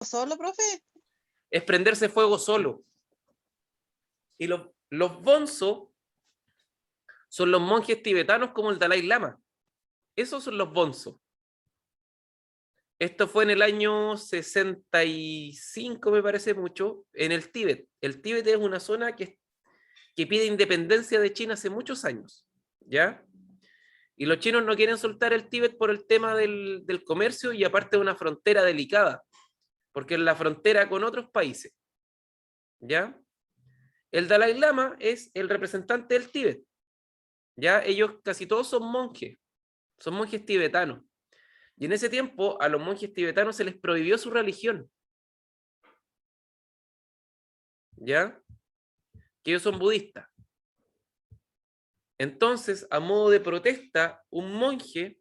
solo, profe? Es prenderse fuego solo. Y los bonzo son los monjes tibetanos como el Dalai Lama. Esos son los bonzo. Esto fue en el año 65, me parece mucho, en el Tíbet. El Tíbet es una zona que pide independencia de China hace muchos años, ¿ya? Y los chinos no quieren soltar el Tíbet por el tema del comercio y aparte de una frontera delicada, porque es la frontera con otros países, ¿ya? El Dalai Lama es el representante del Tíbet, ¿ya? Ellos casi todos son monjes tibetanos. Y en ese tiempo a los monjes tibetanos se les prohibió su religión, ¿ya? Que ellos son budistas. Entonces, a modo de protesta, un monje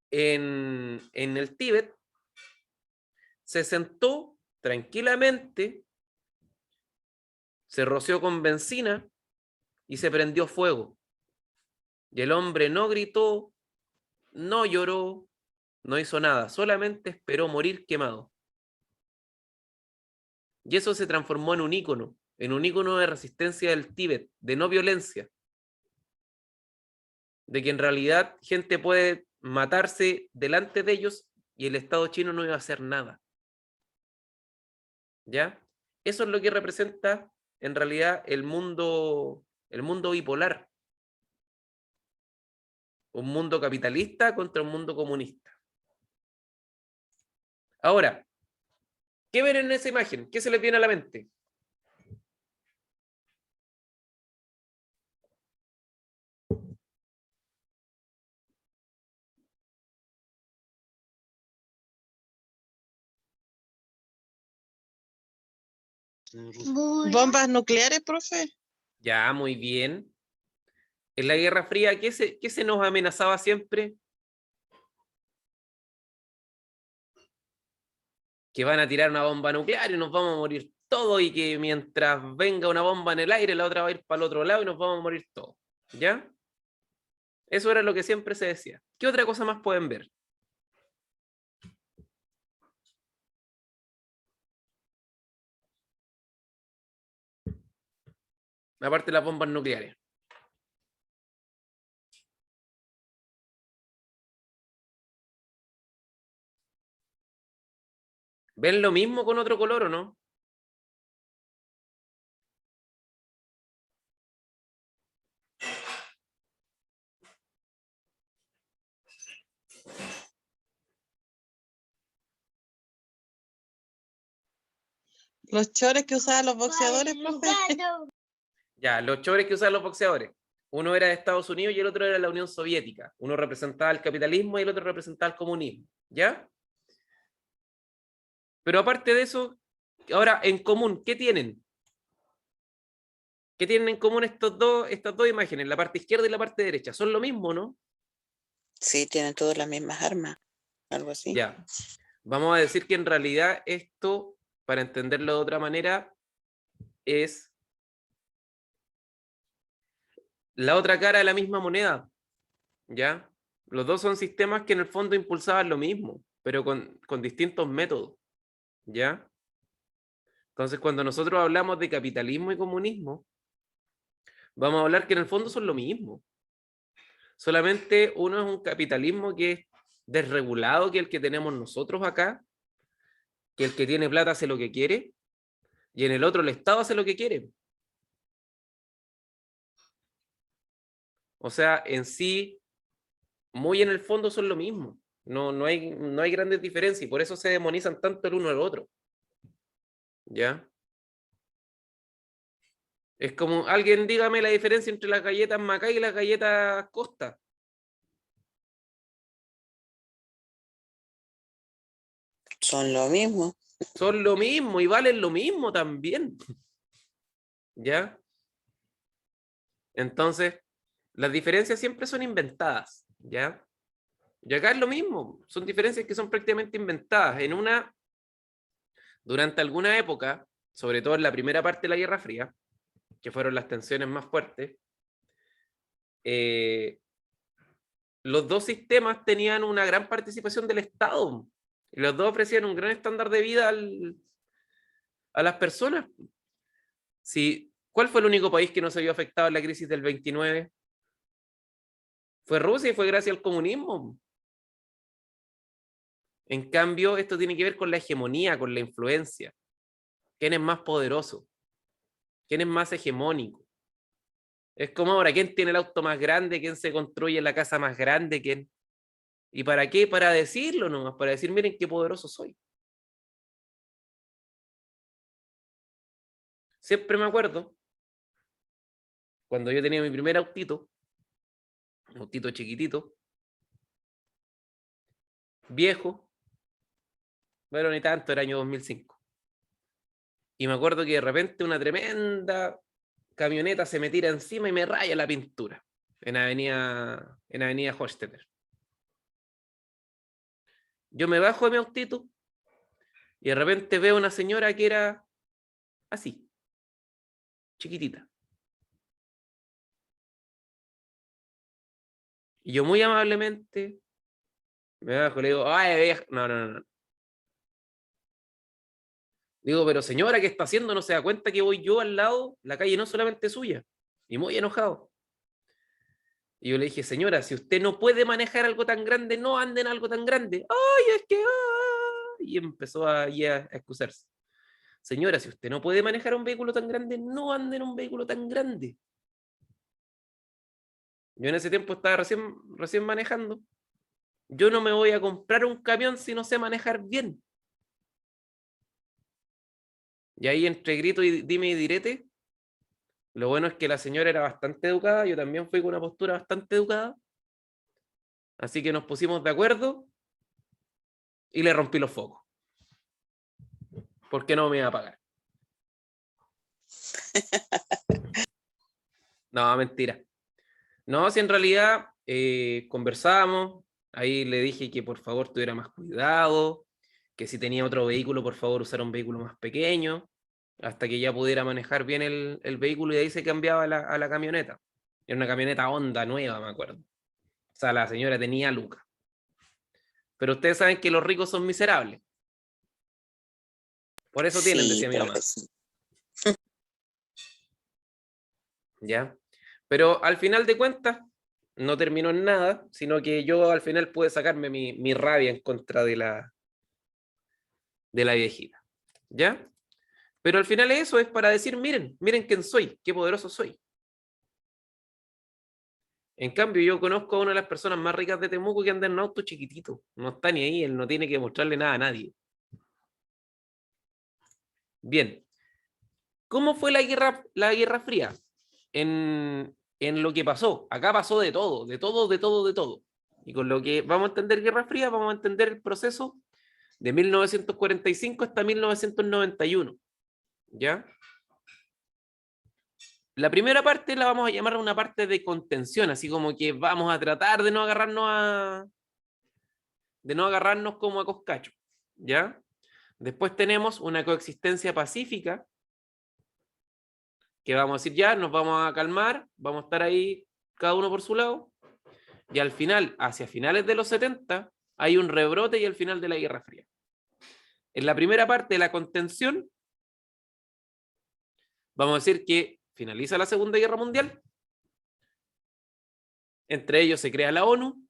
en el Tíbet se sentó tranquilamente, se roció con benzina y se prendió fuego. Y el hombre no gritó, no lloró, no hizo nada, solamente esperó morir quemado. Y eso se transformó en un ícono de resistencia del Tíbet, de no violencia. De que en realidad gente puede matarse delante de ellos y el Estado chino no iba a hacer nada. ¿Ya? Eso es lo que representa en realidad el mundo bipolar. Un mundo capitalista contra un mundo comunista. Ahora, ¿qué ven en esa imagen? ¿Qué se les viene a la mente? Bombas nucleares, profe. Ya, muy bien. En la Guerra Fría, ¿qué se nos amenazaba siempre? Que van a tirar una bomba nuclear y nos vamos a morir todos y que mientras venga una bomba en el aire, la otra va a ir para el otro lado y nos vamos a morir todos. ¿Ya? Eso era lo que siempre se decía. ¿Qué otra cosa más pueden ver? Aparte de las bombas nucleares. ¿Ven lo mismo con otro color o no? Los chores que usaban los boxeadores, profe. Ya, los chores que usaban los boxeadores. Uno era de Estados Unidos y el otro era de la Unión Soviética. Uno representaba el capitalismo y el otro representaba el comunismo. ¿Ya? Pero aparte de eso, ahora en común, ¿qué tienen? ¿Qué tienen en común estas dos imágenes? La parte izquierda y la parte derecha. Son lo mismo, ¿no? Sí, tienen todas las mismas armas, algo así. Ya. Vamos a decir que en realidad esto, para entenderlo de otra manera, es la otra cara de la misma moneda. ¿Ya? Los dos son sistemas que en el fondo impulsaban lo mismo, pero con distintos métodos. ¿Ya? Entonces, cuando nosotros hablamos de capitalismo y comunismo, vamos a hablar que en el fondo son lo mismo. Solamente uno es un capitalismo que es desregulado, que el que tenemos nosotros acá, que el que tiene plata hace lo que quiere, y en el otro el Estado hace lo que quiere. O sea, en sí, muy en el fondo son lo mismo. No hay grandes diferencias y por eso se demonizan tanto el uno al otro. ¿Ya? Es como, alguien dígame la diferencia entre las galletas Macay y las galletas Costa. Son lo mismo. Son lo mismo y valen lo mismo también. ¿Ya? Entonces, las diferencias siempre son inventadas. ¿Ya? Y acá es lo mismo. Son diferencias que son prácticamente inventadas. Durante alguna época, sobre todo en la primera parte de la Guerra Fría, que fueron las tensiones más fuertes, los dos sistemas tenían una gran participación del Estado. Y los dos ofrecían un gran estándar de vida a las personas. Si, ¿cuál fue el único país que no se vio afectado en la crisis del 29? Fue Rusia y fue gracias al comunismo. En cambio, esto tiene que ver con la hegemonía, con la influencia. ¿Quién es más poderoso? ¿Quién es más hegemónico? Es como ahora, ¿quién tiene el auto más grande? ¿Quién se construye la casa más grande? ¿Quién? ¿Y para qué? Para decirlo nomás, para decir, miren qué poderoso soy. Siempre me acuerdo, cuando yo tenía mi primer autito, un autito chiquitito, viejo, bueno, ni tanto, era año 2005. Y me acuerdo que de repente una tremenda camioneta se me tira encima y me raya la pintura en avenida Hochstetter. Yo me bajo de mi autito y de repente veo una señora que era así, chiquitita. Y yo muy amablemente me bajo y le digo, ay, vieja, no. Digo, pero señora, ¿qué está haciendo? ¿No se da cuenta que voy yo al lado? La calle no solamente es suya. Y muy enojado. Y yo le dije, señora, si usted no puede manejar algo tan grande, no ande en algo tan grande. Ay, es que... Y empezó a excusarse. Señora, si usted no puede manejar un vehículo tan grande, no ande en un vehículo tan grande. Yo en ese tiempo estaba recién manejando. Yo no me voy a comprar un camión si no sé manejar bien. Y ahí entre grito y dime y direte, lo bueno es que la señora era bastante educada, yo también fui con una postura bastante educada, así que nos pusimos de acuerdo y le rompí los focos. Porque no me iba a pagar. No, mentira. No, si en realidad conversamos, ahí le dije que por favor tuviera más cuidado, que si tenía otro vehículo, por favor usara un vehículo más pequeño, hasta que ya pudiera manejar bien el vehículo, y de ahí se cambiaba a la camioneta. Era una camioneta Honda nueva, me acuerdo. O sea, la señora tenía lucas. Pero ustedes saben que los ricos son miserables. Por eso tienen, Sí, decía mi pero mamá. que sí. ¿Ya? Pero al final de cuentas, no terminó en nada, sino que yo al final pude sacarme mi rabia en contra de la viejita. ¿Ya? Pero al final eso es para decir, miren quién soy, qué poderoso soy. En cambio, yo conozco a una de las personas más ricas de Temuco que anda en un auto chiquitito. No está ni ahí, él no tiene que mostrarle nada a nadie. Bien. ¿Cómo fue la Guerra Fría? En lo que pasó. Acá pasó de todo. Y con lo que vamos a entender Guerra Fría, vamos a entender el proceso de 1945 hasta 1991. ¿Ya? La primera parte la vamos a llamar una parte de contención, así como que vamos a tratar de no agarrarnos como a coscacho. ¿Ya? Después tenemos una coexistencia pacífica, que vamos a decir ya, nos vamos a calmar, vamos a estar ahí cada uno por su lado, y al final, hacia finales de los 70, hay un rebrote y el final de la Guerra Fría. En la primera parte de la contención, vamos a decir que finaliza la Segunda Guerra Mundial, entre ellos se crea la ONU,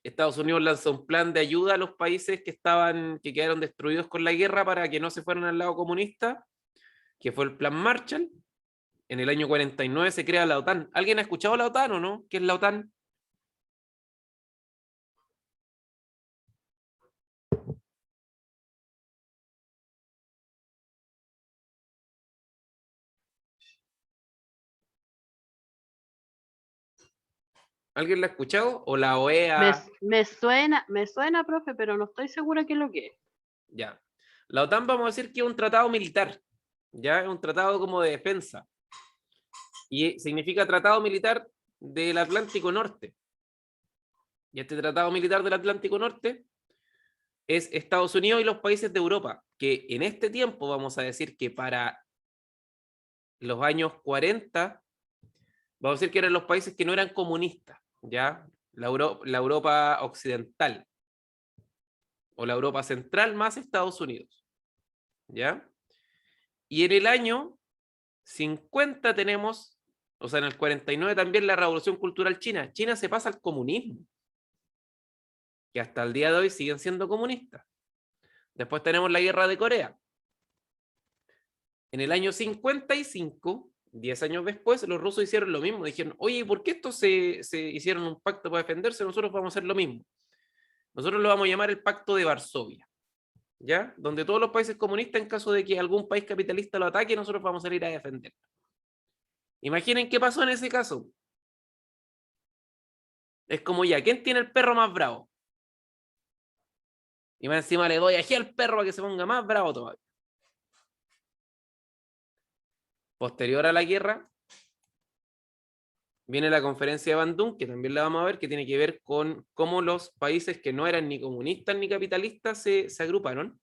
Estados Unidos lanza un plan de ayuda a los países que quedaron destruidos con la guerra para que no se fueran al lado comunista, que fue el Plan Marshall. En el año 49 se crea la OTAN. ¿Alguien ha escuchado la OTAN o no? ¿Qué es la OTAN? ¿Alguien la ha escuchado? ¿O la OEA? Me suena, profe, pero no estoy segura qué es lo que es. Ya. La OTAN vamos a decir que es un tratado militar. Ya es un tratado como de defensa. Y significa Tratado Militar del Atlántico Norte. Y este Tratado Militar del Atlántico Norte es Estados Unidos y los países de Europa, que en este tiempo vamos a decir que para los años 40, vamos a decir que eran los países que no eran comunistas, ¿ya? La Europa occidental. o la Europa Central más Estados Unidos. ¿Ya? Y en el año 50 tenemos, o sea, en el 49 también la Revolución Cultural China. China se pasa al comunismo, que hasta el día de hoy siguen siendo comunistas. Después tenemos la Guerra de Corea. En el año 55, 10 años después, los rusos hicieron lo mismo. Dijeron, oye, ¿por qué estos se hicieron un pacto para defenderse? Nosotros vamos a hacer lo mismo. Nosotros lo vamos a llamar el Pacto de Varsovia, ¿ya? Donde todos los países comunistas, en caso de que algún país capitalista lo ataque, nosotros vamos a salir a defender. Imaginen qué pasó en ese caso. Es como ya, ¿quién tiene el perro más bravo? Y más encima le doy aquí al perro para que se ponga más bravo todavía. Posterior a la guerra, viene la conferencia de Bandung, que también la vamos a ver, que tiene que ver con cómo los países que no eran ni comunistas ni capitalistas se agruparon.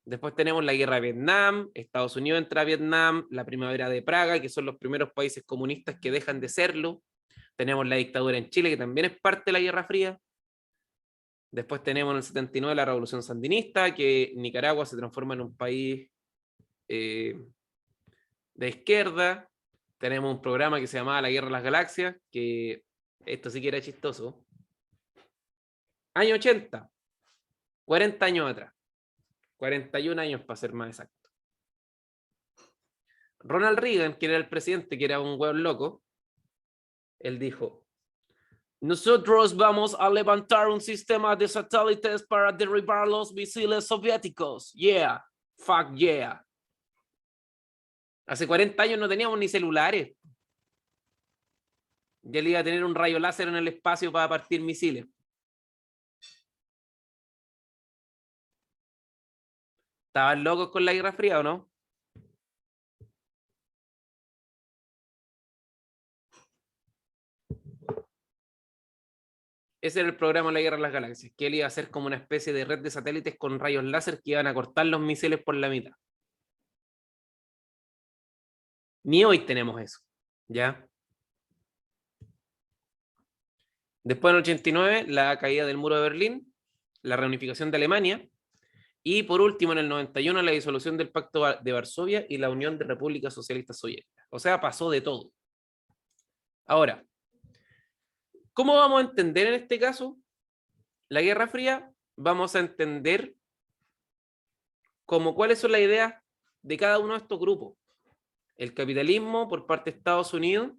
Después tenemos la guerra de Vietnam, Estados Unidos entra a Vietnam, la primavera de Praga, que son los primeros países comunistas que dejan de serlo. Tenemos la dictadura en Chile, que también es parte de la Guerra Fría. Después tenemos en el 79 la Revolución Sandinista, que Nicaragua se transforma en un país de izquierda. Tenemos un programa que se llamaba La Guerra de las Galaxias, que esto sí que era chistoso. Año 80, 40 años atrás. 41 años para ser más exacto. Ronald Reagan, que era el presidente, que era un hueón loco, él dijo, nosotros vamos a levantar un sistema de satélites para derribar los misiles soviéticos. Yeah, fuck yeah. Hace 40 años no teníamos ni celulares. Ya le iba a tener un rayo láser en el espacio para partir misiles. ¿Estaban locos con la Guerra Fría o no? Ese era el programa de la Guerra de las Galaxias, que él iba a hacer como una especie de red de satélites con rayos láser que iban a cortar los misiles por la mitad. Ni hoy tenemos eso, ¿ya? Después en el 89, la caída del muro de Berlín, la reunificación de Alemania, y por último en el 91, la disolución del Pacto de Varsovia y la Unión de Repúblicas Socialistas Soviéticas. O sea, pasó de todo. Ahora, ¿cómo vamos a entender en este caso la Guerra Fría? Vamos a entender como cuáles son las ideas de cada uno de estos grupos. El capitalismo por parte de Estados Unidos,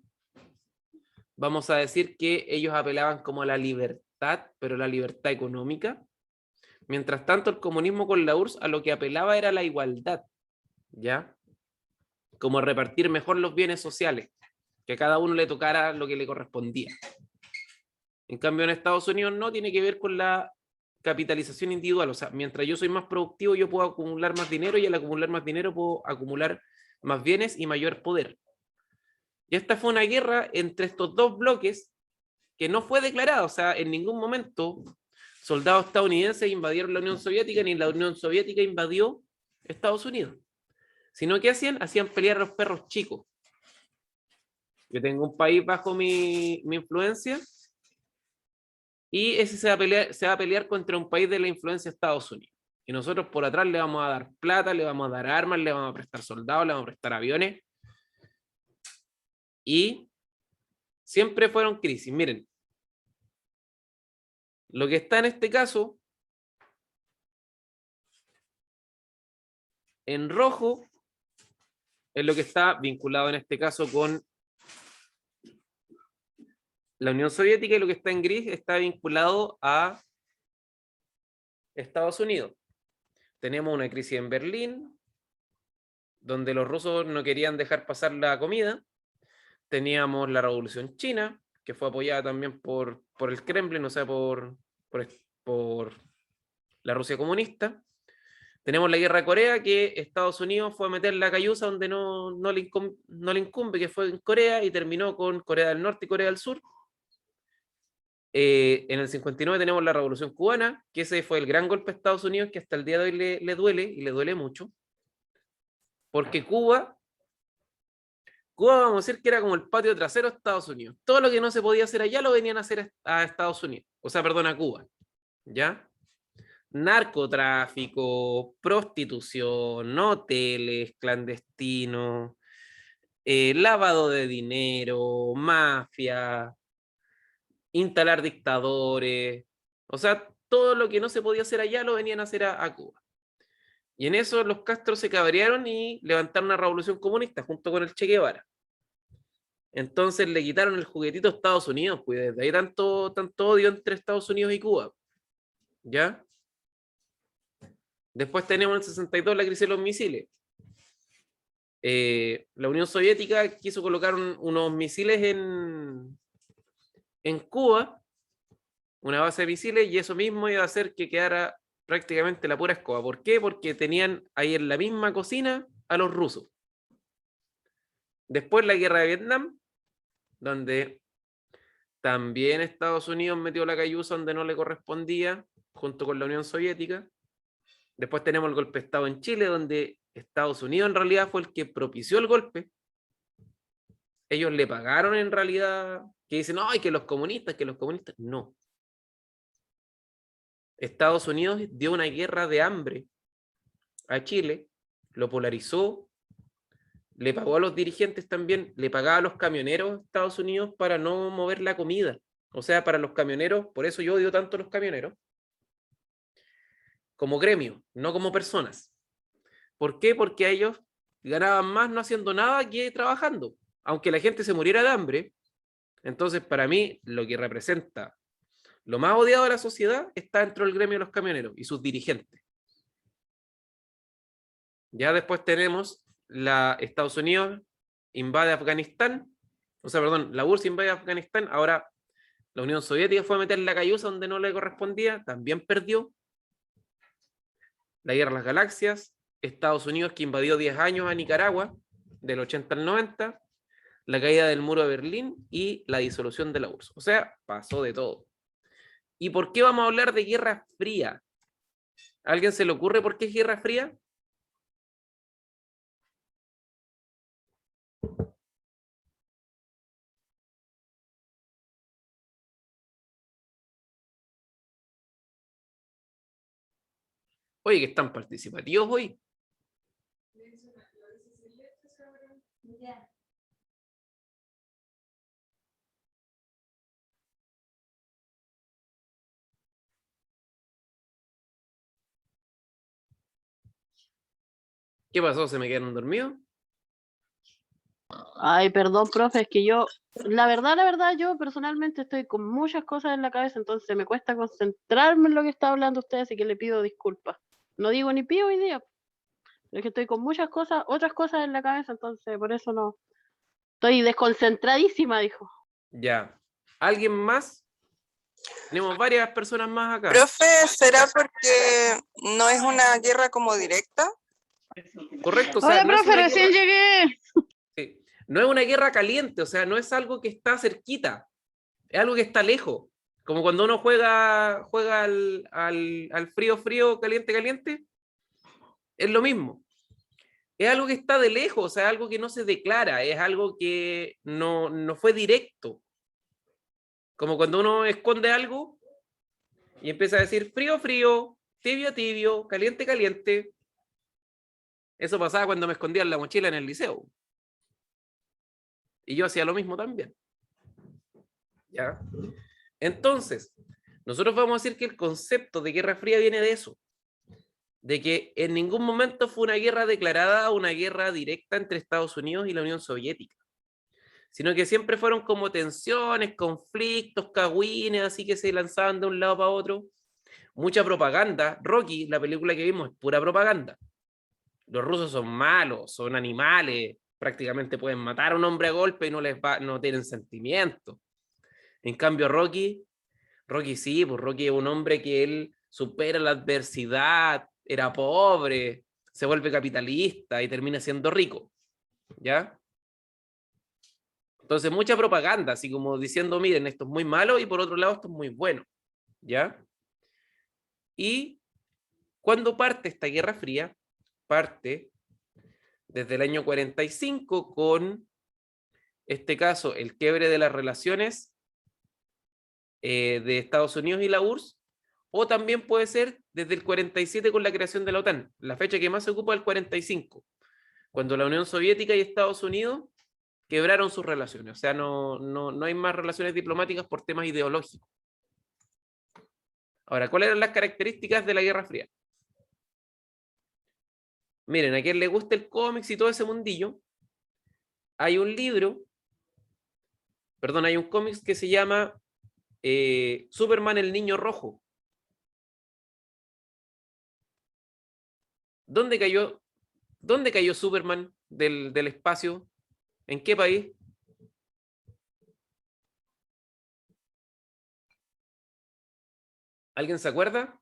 vamos a decir que ellos apelaban como a la libertad, pero la libertad económica. Mientras tanto, el comunismo con la URSS a lo que apelaba era la igualdad, ¿ya? Como repartir mejor los bienes sociales, que a cada uno le tocara lo que le correspondía. En cambio, en Estados Unidos no, tiene que ver con la capitalización individual. O sea, mientras yo soy más productivo, yo puedo acumular más dinero y al acumular más dinero puedo acumular más bienes y mayor poder. Y esta fue una guerra entre estos dos bloques que no fue declarada. O sea, en ningún momento soldados estadounidenses invadieron la Unión Soviética ni la Unión Soviética invadió Estados Unidos. Sino que hacían pelear a los perros chicos. Yo tengo un país bajo mi influencia y ese se va a pelear contra un país de la influencia de Estados Unidos. Y nosotros por atrás le vamos a dar plata, le vamos a dar armas, le vamos a prestar soldados, le vamos a prestar aviones. Y siempre fueron crisis. Miren, lo que está en este caso, en rojo, es lo que está vinculado en este caso con la Unión Soviética, y lo que está en gris está vinculado a Estados Unidos. Tenemos una crisis en Berlín, donde los rusos no querían dejar pasar la comida. Teníamos la Revolución China, que fue apoyada también por el Kremlin, o sea, por la Rusia comunista. Tenemos la Guerra de Corea, que Estados Unidos fue a meter la cayuza donde no le incumbe, que fue en Corea, y terminó con Corea del Norte y Corea del Sur. En el 59 tenemos la Revolución Cubana, que ese fue el gran golpe a Estados Unidos, que hasta el día de hoy le duele, y le duele mucho, porque Cuba, vamos a decir que era como el patio trasero de Estados Unidos. Todo lo que no se podía hacer allá lo venían a hacer a Estados Unidos, o sea, perdón, a Cuba, ¿ya? narcotráfico, prostitución, hoteles clandestinos, lavado de dinero, mafia, instalar dictadores, o sea, todo lo que no se podía hacer allá lo venían a hacer a Cuba. Y en eso los Castro se cabrearon y levantaron una revolución comunista junto con el Che Guevara. Entonces le quitaron el juguetito a Estados Unidos, pues desde ahí tanto odio entre Estados Unidos y Cuba. ¿Ya? Después tenemos en el 62 la crisis de los misiles. La Unión Soviética quiso colocar unos misiles en Cuba, una base de misiles, y eso mismo iba a hacer que quedara prácticamente la pura escoba. ¿Por qué? Porque tenían ahí en la misma cocina a los rusos. Después la guerra de Vietnam, donde también Estados Unidos metió la cayuza donde no le correspondía, junto con la Unión Soviética. Después tenemos el golpe de Estado en Chile, donde Estados Unidos en realidad fue el que propició el golpe. Ellos le pagaron en realidad, que dicen, no, que los comunistas, no. Estados Unidos dio una guerra de hambre a Chile, lo polarizó, le pagó a los dirigentes también, le pagaba a los camioneros de Estados Unidos para no mover la comida. O sea, para los camioneros, por eso yo odio tanto a los camioneros, como gremio, no como personas. ¿Por qué? Porque ellos ganaban más no haciendo nada que trabajando. Aunque la gente se muriera de hambre, entonces para mí lo que representa lo más odiado de la sociedad está dentro del gremio de los camioneros y sus dirigentes. Ya después tenemos Estados Unidos invade Afganistán, la URSS invade Afganistán, ahora la Unión Soviética fue a meter la cayuza donde no le correspondía, también perdió. La guerra de las galaxias, Estados Unidos que invadió 10 años a Nicaragua, del 80 al 90, la caída del muro de Berlín y la disolución de la URSS. O sea, pasó de todo. ¿Y por qué vamos a hablar de Guerra Fría? ¿A alguien se le ocurre por qué es Guerra Fría? Oye, que están participativos hoy. ¿Qué pasó? ¿Se me quedaron dormidos? Ay, perdón, profe, es que yo, la verdad, yo personalmente estoy con muchas cosas en la cabeza, entonces me cuesta concentrarme en lo que está hablando usted, así que le pido disculpas. No digo ni pío hoy día, es que estoy con muchas cosas, otras cosas en la cabeza, entonces por eso no. Estoy desconcentradísima, dijo. Ya. ¿Alguien más? Tenemos varias personas más acá. Profe, ¿será porque no es una guerra como directa? Correcto. O sea, Hola, no es profe, una recién guerra- llegué. Sí. No es una guerra caliente, o sea, no es algo que está cerquita, es algo que está lejos. Como cuando uno juega al frío, caliente, es lo mismo. Es algo que está de lejos, o sea, algo que no se declara, es algo que no fue directo. Como cuando uno esconde algo y empieza a decir frío, tibio, caliente. Eso pasaba cuando me escondía en la mochila en el liceo. Y yo hacía lo mismo también. ¿Ya? Entonces, nosotros vamos a decir que el concepto de Guerra Fría viene de eso. De que en ningún momento fue una guerra declarada, una guerra directa entre Estados Unidos y la Unión Soviética. Sino que siempre fueron como tensiones, conflictos, cagüines, así que se lanzaban de un lado para otro. Mucha propaganda. Rocky, la película que vimos, es pura propaganda. Los rusos son malos, son animales, prácticamente pueden matar a un hombre a golpe y no tienen sentimientos. En cambio, Rocky sí, pues Rocky es un hombre que él supera la adversidad, era pobre, se vuelve capitalista y termina siendo rico. ¿Ya? Entonces, mucha propaganda, así como diciendo, miren, esto es muy malo y por otro lado esto es muy bueno. ¿Ya? Y cuando parte esta Guerra Fría, parte desde el año 45 con este caso, el quiebre de las relaciones de Estados Unidos y la URSS o también puede ser desde el 47 con la creación de la OTAN. La fecha que más se ocupa es el 45, cuando la Unión Soviética y Estados Unidos quebraron sus relaciones. O sea, no hay más relaciones diplomáticas por temas ideológicos. Ahora, ¿cuáles eran las características de la Guerra Fría? Miren, a quien le gusta el cómics y todo ese mundillo, hay un libro, perdón, hay un cómics que se llama Superman el Niño Rojo. ¿Dónde cayó Superman del espacio? ¿En qué país? ¿Alguien se acuerda?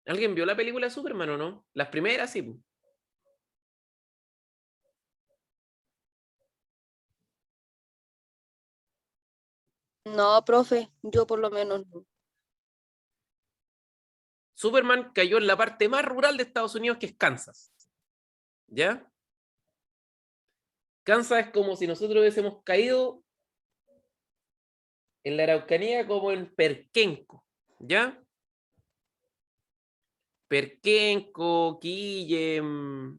¿Alguien vio la película de Superman o no? Las primeras, sí. No, profe, yo por lo menos no. Superman cayó en la parte más rural de Estados Unidos, que es Kansas. ¿Ya? Kansas es como si nosotros hubiésemos caído en la Araucanía como en Perquenco. ¿Ya? Perquenco, Quillem,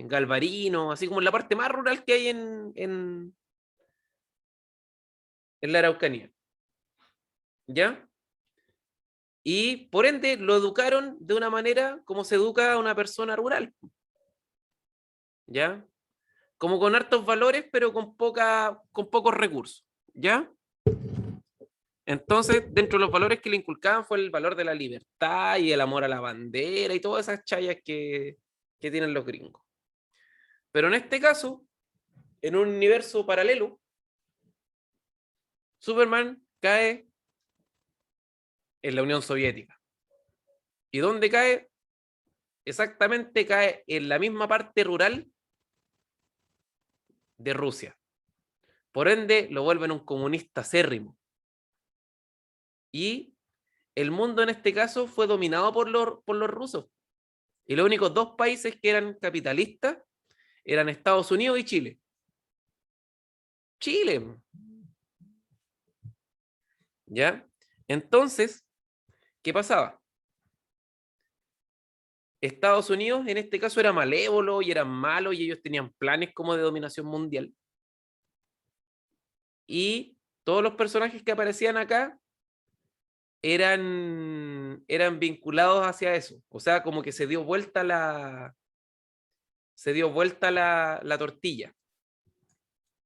Galvarino, así como en la parte más rural que hay en la Araucanía. ¿Ya? Y por ende lo educaron de una manera como se educa a una persona rural. ¿Ya? Como con hartos valores, pero con pocos recursos. ¿Ya? Entonces, dentro de los valores que le inculcaban fue el valor de la libertad y el amor a la bandera y todas esas chayas que tienen los gringos. Pero en este caso, en un universo paralelo, Superman cae en la Unión Soviética. ¿Y dónde cae? Exactamente cae en la misma parte rural de Rusia. Por ende, lo vuelven un comunista acérrimo. Y el mundo en este caso fue dominado por los rusos. Y los únicos dos países que eran capitalistas eran Estados Unidos y Chile. Chile. ¿Ya? Entonces, ¿qué pasaba? Estados Unidos en este caso era malévolo y eran malos y ellos tenían planes como de dominación mundial. Y todos los personajes que aparecían acá eran vinculados hacia eso. O sea, como que se dio vuelta la tortilla,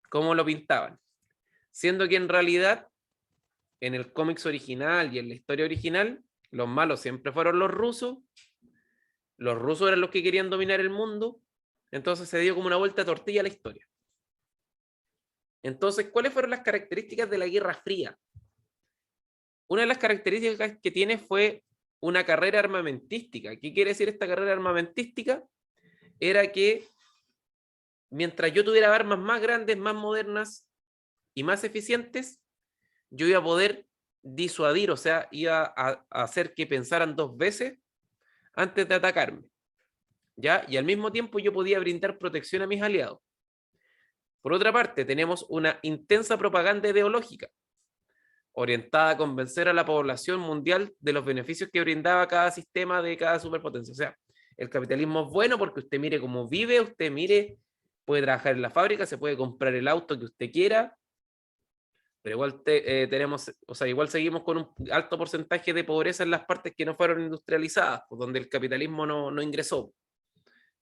como lo pintaban. Siendo que en realidad, en el cómics original y en la historia original, los malos siempre fueron los rusos eran los que querían dominar el mundo, entonces se dio como una vuelta de tortilla a la historia. Entonces, ¿cuáles fueron las características de la Guerra Fría? Una de las características que tiene fue una carrera armamentística. ¿Qué quiere decir esta carrera armamentística? Era que mientras yo tuviera armas más grandes, más modernas y más eficientes, yo iba a poder disuadir, o sea, iba a hacer que pensaran dos veces antes de atacarme. ¿Ya? Y al mismo tiempo yo podía brindar protección a mis aliados. Por otra parte, tenemos una intensa propaganda ideológica orientada a convencer a la población mundial de los beneficios que brindaba cada sistema de cada superpotencia. O sea, el capitalismo es bueno porque usted mire cómo vive, usted mire, puede trabajar en la fábrica, se puede comprar el auto que usted quiera, pero igual tenemos, o sea, igual seguimos con un alto porcentaje de pobreza en las partes que no fueron industrializadas, pues, donde el capitalismo no ingresó.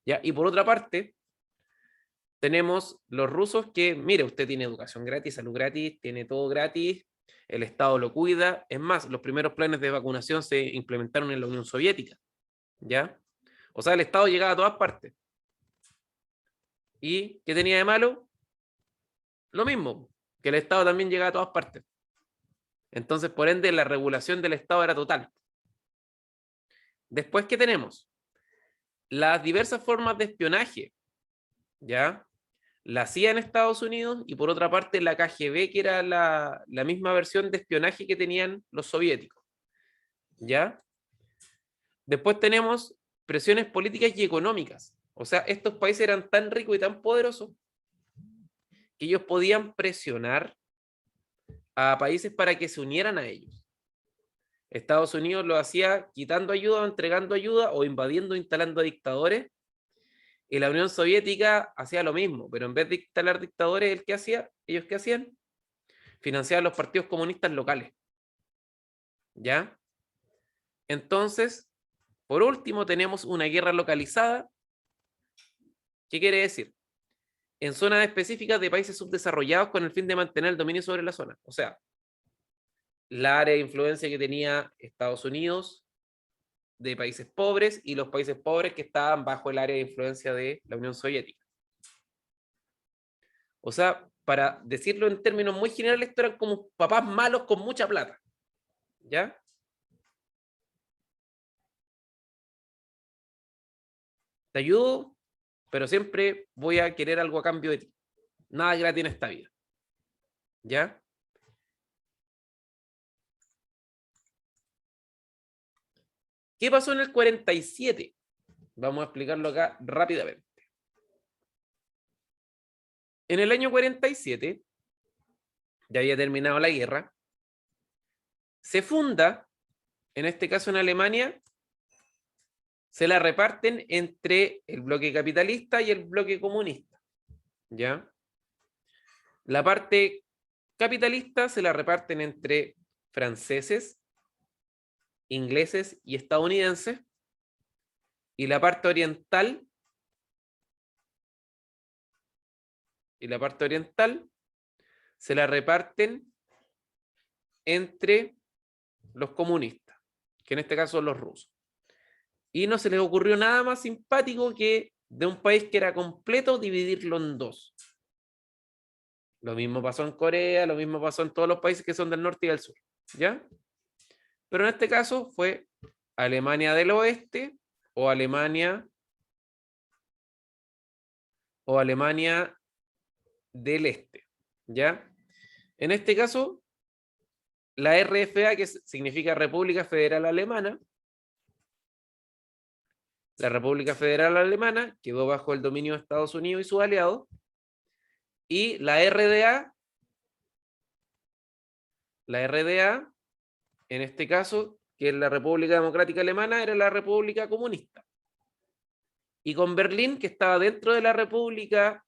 ¿Ya? Y por otra parte, tenemos los rusos que, mire, usted tiene educación gratis, salud gratis, tiene todo gratis, el Estado lo cuida. Es más, los primeros planes de vacunación se implementaron en la Unión Soviética. ¿Ya? O sea, el Estado llegaba a todas partes. ¿Y qué tenía de malo? Lo mismo, que el Estado también llegaba a todas partes. Entonces, por ende, la regulación del Estado era total. Después, ¿qué tenemos? Las diversas formas de espionaje. ¿Ya? la CIA en Estados Unidos y por otra parte la KGB, que era la misma versión de espionaje que tenían los soviéticos. ¿Ya? Después tenemos presiones políticas y económicas. O sea, estos países eran tan ricos y tan poderosos que ellos podían presionar a países para que se unieran a ellos. Estados Unidos lo hacía quitando ayuda o entregando ayuda o invadiendo o instalando dictadores. Y la Unión Soviética hacía lo mismo, pero en vez de instalar dictadores, ¿ellos qué hacían? Financiaban los partidos comunistas locales. ¿Ya? Entonces, por último, tenemos una guerra localizada. ¿Qué quiere decir? En zonas específicas de países subdesarrollados con el fin de mantener el dominio sobre la zona. O sea, la área de influencia que tenía Estados Unidos de países pobres y los países pobres que estaban bajo el área de influencia de la Unión Soviética. O sea, para decirlo en términos muy generales, esto eran como papás malos con mucha plata. ¿Ya? Te ayudo, pero siempre voy a querer algo a cambio de ti. Nada gratis en esta vida. ¿Ya? ¿Qué pasó en el 47? Vamos a explicarlo acá rápidamente. En el año 47, ya había terminado la guerra, se funda, en este caso en Alemania, se la reparten entre el bloque capitalista y el bloque comunista. ¿Ya? La parte capitalista se la reparten entre franceses, ingleses y estadounidenses, y la parte oriental se la reparten entre los comunistas, que en este caso son los rusos. Y no se les ocurrió nada más simpático que de un país que era completo dividirlo en dos. Lo mismo pasó en Corea, lo mismo pasó en todos los países que son del norte y del sur. ¿Ya? Pero en este caso fue Alemania del Oeste o Alemania del Este. ¿Ya? En este caso, la RFA, que significa República Federal Alemana, la República Federal Alemana quedó bajo el dominio de Estados Unidos y sus aliados, y la RDA, en este caso, que es la República Democrática Alemana, era la República Comunista. Y con Berlín, que estaba dentro de la República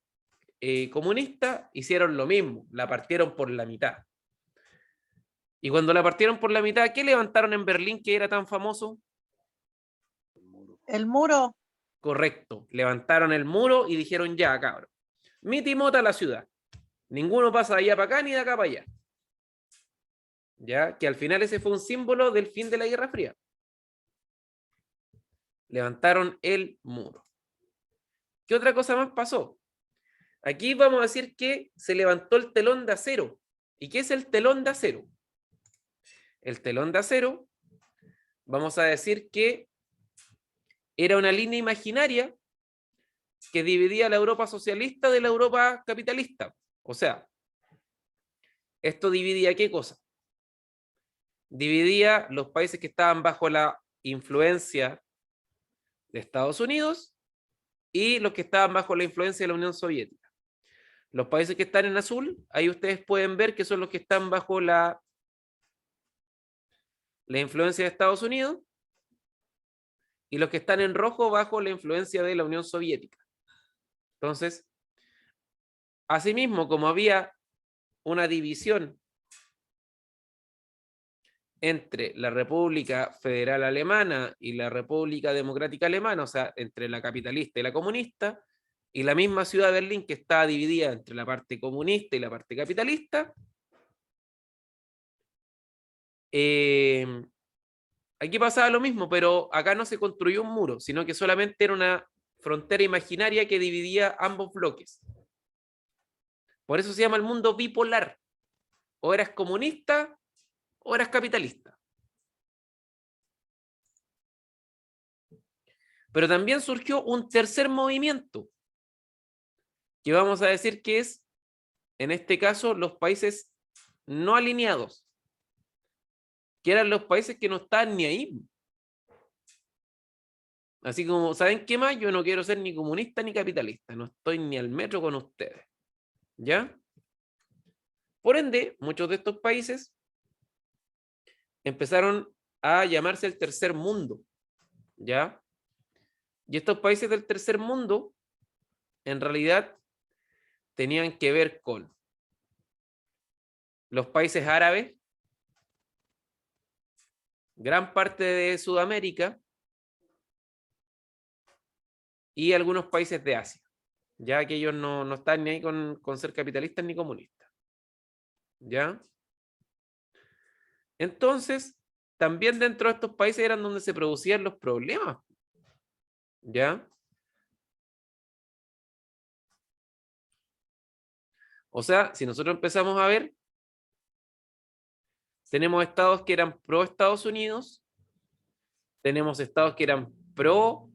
Comunista, hicieron lo mismo, la partieron por la mitad. Y cuando la partieron por la mitad, ¿qué levantaron en Berlín que era tan famoso? El muro. Correcto, levantaron el muro y dijeron ya, cabrón, mitimota la ciudad. Ninguno pasa de allá para acá ni de acá para allá. Ya, que al final ese fue un símbolo del fin de la Guerra Fría. Levantaron el muro. ¿Qué otra cosa más pasó? Aquí vamos a decir que se levantó el telón de acero. ¿Y qué es el telón de acero? El telón de acero, vamos a decir que era una línea imaginaria que dividía la Europa socialista de la Europa capitalista. O sea, esto dividía ¿qué cosa? Dividía los países que estaban bajo la influencia de Estados Unidos y los que estaban bajo la influencia de la Unión Soviética. Los países que están en azul, ahí ustedes pueden ver que son los que están bajo la influencia de Estados Unidos, y los que están en rojo bajo la influencia de la Unión Soviética. Entonces, asimismo, como había una división entre la República Federal Alemana y la República Democrática Alemana, o sea, entre la capitalista y la comunista, y la misma ciudad de Berlín que estaba dividida entre la parte comunista y la parte capitalista, aquí pasaba lo mismo, pero acá no se construyó un muro, sino que solamente era una frontera imaginaria que dividía ambos bloques. Por eso se llama el mundo bipolar. O eras comunista o eras capitalista. Pero también surgió un tercer movimiento, que vamos a decir que es, en este caso, los países no alineados, que eran los países que no estaban ni ahí. Así como, ¿saben qué más? Yo no quiero ser ni comunista ni capitalista, no estoy ni al metro con ustedes. ¿Ya? Por ende, muchos de estos países empezaron a llamarse el tercer mundo. ¿Ya? Y estos países del tercer mundo, en realidad, tenían que ver con los países árabes, gran parte de Sudamérica y algunos países de Asia, ya que ellos no están ni ahí con ser capitalistas ni comunistas. ¿Ya? Entonces, también dentro de estos países eran donde se producían los problemas. ¿Ya? O sea, si nosotros empezamos a ver, tenemos estados que eran pro Estados Unidos, tenemos estados que eran pro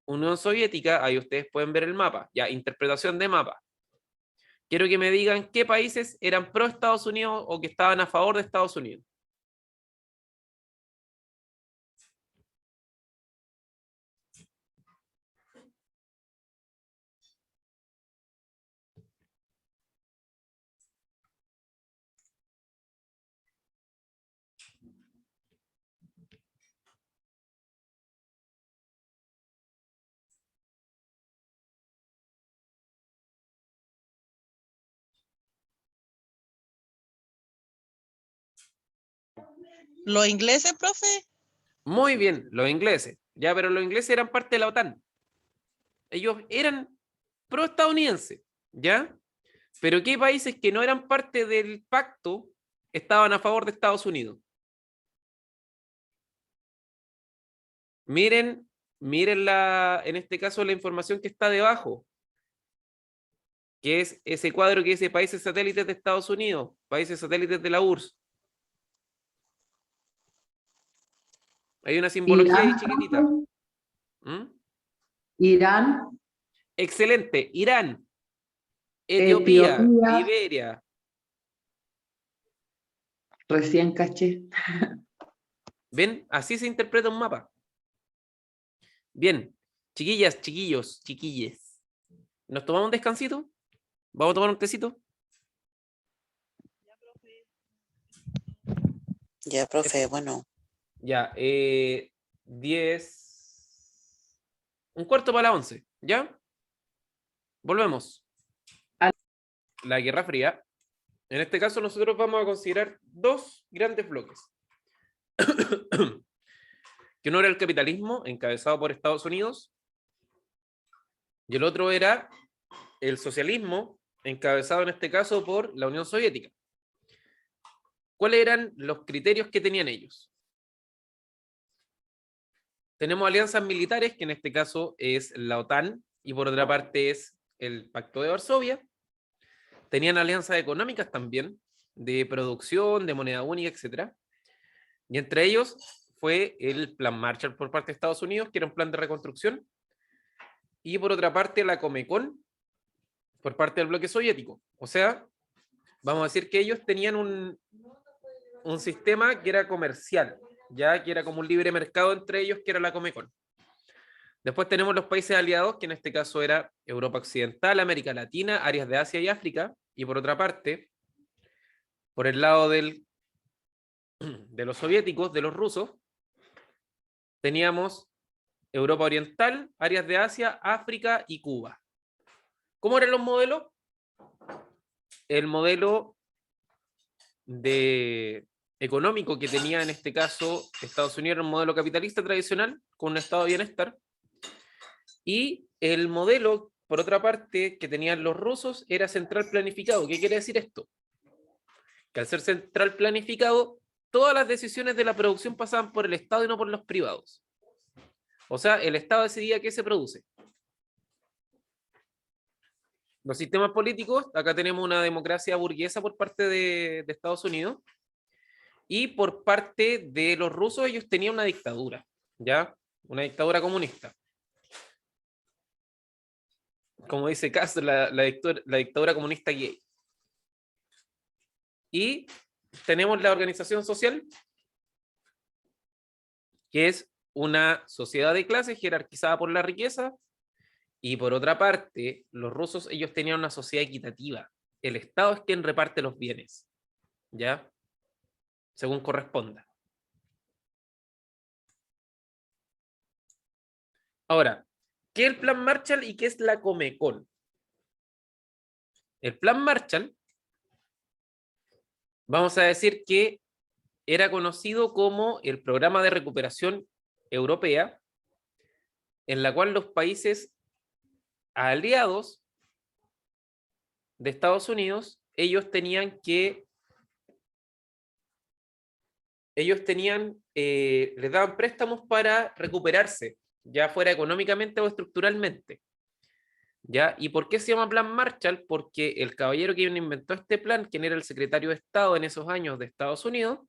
Unión Soviética, ahí ustedes pueden ver el mapa, ya, interpretación de mapa. Quiero que me digan qué países eran pro Estados Unidos o que estaban a favor de Estados Unidos. ¿Los ingleses, profe? Muy bien, los ingleses. Ya, pero los ingleses eran parte de la OTAN. Ellos eran pro-estadounidenses, ¿ya? Pero ¿qué países que no eran parte del pacto estaban a favor de Estados Unidos? Miren en este caso la información que está debajo, que es ese cuadro que dice países satélites de Estados Unidos, países satélites de la URSS. Hay una simbología ahí Irán, chiquitita. ¿Mm? Irán, Excelente. Irán, Etiopía, Etiopía. Liberia. Recién caché. ¿Ven? Así se interpreta un mapa. Bien, chiquillas, chiquillos, chiquilles. ¿Nos tomamos un descansito? ¿Vamos a tomar un tecito? Ya, profe, bueno. Ya, 10. Un cuarto para las 11, ¿ya? Volvemos. La Guerra Fría. En este caso nosotros vamos a considerar dos grandes bloques. Que uno era el capitalismo, encabezado por Estados Unidos, y el otro era el socialismo, encabezado en este caso por la Unión Soviética. ¿Cuáles eran los criterios que tenían ellos? Tenemos alianzas militares, que en este caso es la OTAN, y por otra parte es el Pacto de Varsovia. Tenían alianzas económicas también, de producción, de moneda única, etc. Y entre ellos fue el Plan Marshall por parte de Estados Unidos, que era un plan de reconstrucción, y por otra parte la Comecon, por parte del bloque soviético. O sea, vamos a decir que ellos tenían un sistema que era comercial, ya que era como un libre mercado entre ellos, que era la Comecon. Después tenemos los países aliados, que en este caso era Europa Occidental, América Latina, áreas de Asia y África, y por otra parte, por el lado de los soviéticos, de los rusos, teníamos Europa Oriental, áreas de Asia, África y Cuba. ¿Cómo eran los modelos? El modelo económico que tenía en este caso Estados Unidos era un modelo capitalista tradicional, con un estado de bienestar, y el modelo, por otra parte, que tenían los rusos era central planificado. ¿Qué quiere decir esto? Que al ser central planificado, todas las decisiones de la producción pasaban por el Estado y no por los privados. O sea, el Estado decidía qué se produce. Los sistemas políticos, acá tenemos una democracia burguesa por parte de Estados Unidos, y por parte de los rusos ellos tenían una dictadura, ¿ya? Una dictadura comunista. como dice Castro, la dictadura comunista gay. Y tenemos la organización social, que es una sociedad de clases jerarquizada por la riqueza, y por otra parte, los rusos, ellos tenían una sociedad equitativa. El Estado es quien reparte los bienes, ¿ya? Según corresponda. Ahora, ¿qué es el Plan Marshall y qué es la Comecon? El Plan Marshall, vamos a decir que era conocido como el Programa de Recuperación Europea, en la cual los países aliados de Estados Unidos, les daban préstamos para recuperarse, ya fuera económicamente o estructuralmente. ¿Ya? ¿Y por qué se llama Plan Marshall? Porque el caballero que inventó este plan, quien era el secretario de Estado en esos años de Estados Unidos,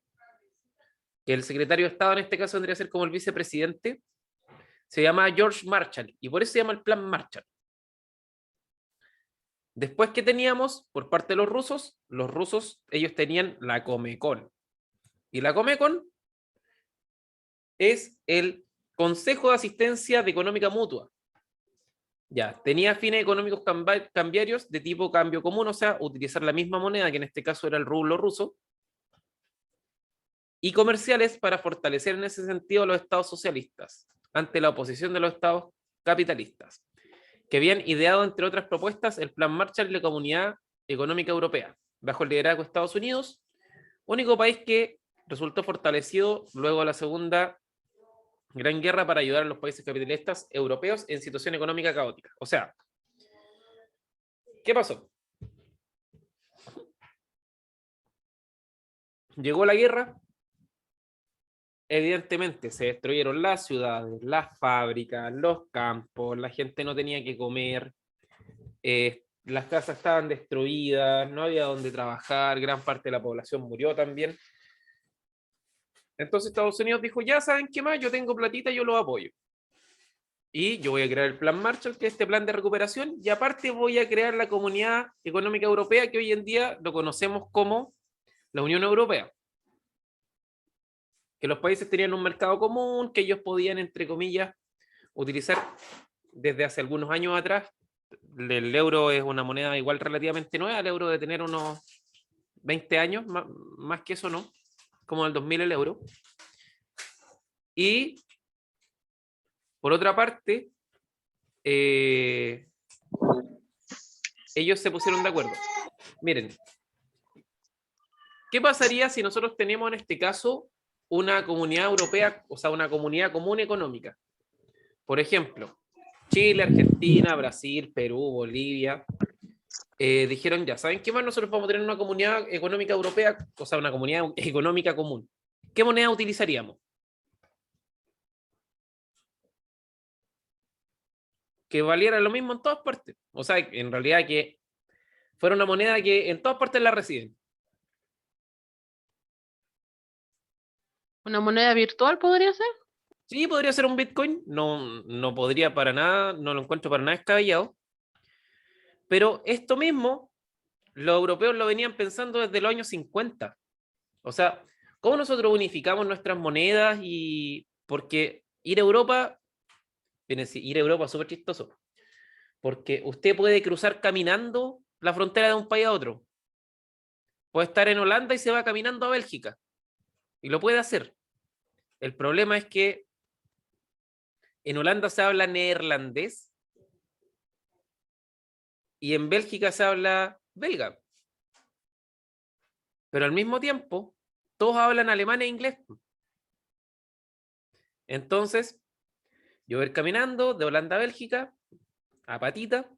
que el secretario de Estado en este caso vendría a ser como el vicepresidente, se llama George Marshall, y por eso se llama el Plan Marshall. Después, que teníamos por parte de los rusos, ellos tenían la Comecon. Y la Comecon es el Consejo de Asistencia de Económica Mutua. Ya, tenía fines económicos cambiarios de tipo cambio común, o sea, utilizar la misma moneda, que en este caso era el rublo ruso, y comerciales para fortalecer en ese sentido a los estados socialistas ante la oposición de los estados capitalistas, que habían ideado, entre otras propuestas, el Plan Marshall y la Comunidad Económica Europea, bajo el liderazgo de Estados Unidos, único país que resultó fortalecido luego de la Segunda Gran Guerra para ayudar a los países capitalistas europeos en situación económica caótica. O sea, ¿qué pasó? Llegó la guerra, evidentemente se destruyeron las ciudades, las fábricas, los campos, la gente no tenía que comer, las casas estaban destruidas, no había donde trabajar, gran parte de la población murió también. Entonces Estados Unidos dijo, ya saben qué más, yo tengo platita, yo lo apoyo. Y yo voy a crear el Plan Marshall, que es este plan de recuperación, y aparte voy a crear la Comunidad Económica Europea, que hoy en día lo conocemos como la Unión Europea. Que los países tenían un mercado común, que ellos podían, entre comillas, utilizar desde hace algunos años atrás. El euro es una moneda igual relativamente nueva, el euro de tener unos 20 años, más que eso no, como el 2000 el euro. Y por otra parte, ellos se pusieron de acuerdo. Miren, ¿qué pasaría si nosotros tenemos en este caso una comunidad europea, o sea, una comunidad común económica? Por ejemplo, Chile, Argentina, Brasil, Perú, Bolivia, dijeron, ya, ¿saben qué más? Nosotros vamos a tener una comunidad económica europea, o sea, una comunidad económica común. ¿Qué moneda utilizaríamos? Que valiera lo mismo en todas partes. O sea, en realidad que fuera una moneda que en todas partes la reciben. ¿Una moneda virtual podría ser? Sí, podría ser un Bitcoin. No podría para nada, no lo encuentro para nada descabellado. Pero esto mismo, los europeos lo venían pensando desde los años 50. O sea, ¿cómo nosotros unificamos nuestras monedas? Y porque ir a Europa es súper chistoso. Porque usted puede cruzar caminando la frontera de un país a otro. Puede estar en Holanda y se va caminando a Bélgica. Y lo puede hacer. El problema es que en Holanda se habla neerlandés y en Bélgica se habla belga. Pero al mismo tiempo, todos hablan alemán e inglés. Entonces, yo voy a ir caminando de Holanda a Bélgica, a patita,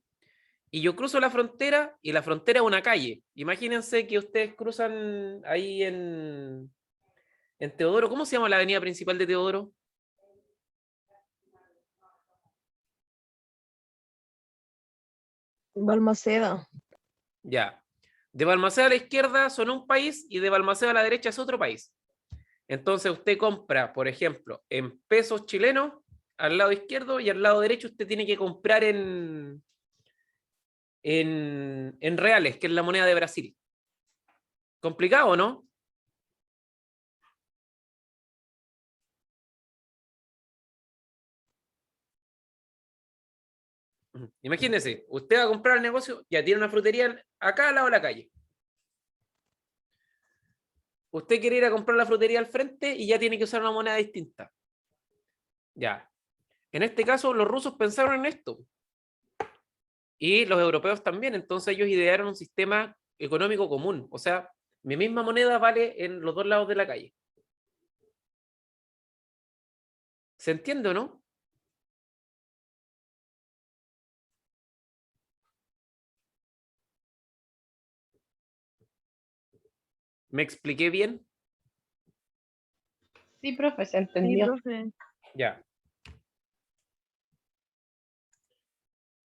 y yo cruzo la frontera, y la frontera es una calle. Imagínense que ustedes cruzan ahí en Teodoro. ¿Cómo se llama la avenida principal de Teodoro? Balmaceda. Ya. De Balmaceda a la izquierda son un país y de Balmaceda a la derecha es otro país. Entonces usted compra, por ejemplo, en pesos chilenos al lado izquierdo y al lado derecho usted tiene que comprar en en reales, que es la moneda de Brasil. ¿Complicado, no? Imagínense, usted va a comprar el negocio, ya tiene una frutería acá al lado de la calle. Usted quiere ir a comprar la frutería al frente y ya tiene que usar una moneda distinta. Ya. En este caso, los rusos pensaron en esto. Y los europeos también. Entonces ellos idearon un sistema económico común. O sea, mi misma moneda vale en los dos lados de la calle. ¿Se entiende o no? ¿Me expliqué bien? Sí, profe, se Sí, entendió. profe. Ya.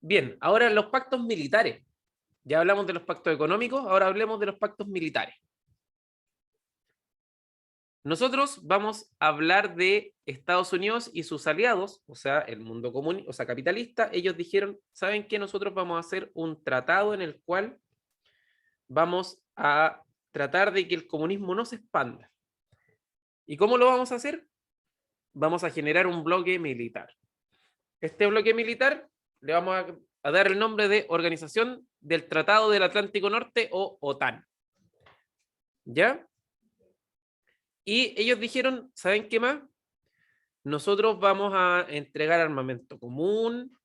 Bien, ahora los pactos militares. Ya hablamos de los pactos económicos, ahora hablemos de los pactos militares. Nosotros vamos a hablar de Estados Unidos y sus aliados, o sea, el mundo común, o sea, capitalista. Ellos dijeron, ¿saben qué? Nosotros vamos a hacer un tratado en el cual vamos a tratar de que el comunismo no se expanda. ¿Y cómo lo vamos a hacer? Vamos a generar un bloque militar. Este bloque militar le vamos a dar el nombre de Organización del Tratado del Atlántico Norte o OTAN. ¿Ya? Y ellos dijeron, ¿saben qué más? Nosotros vamos a entregar armamento común,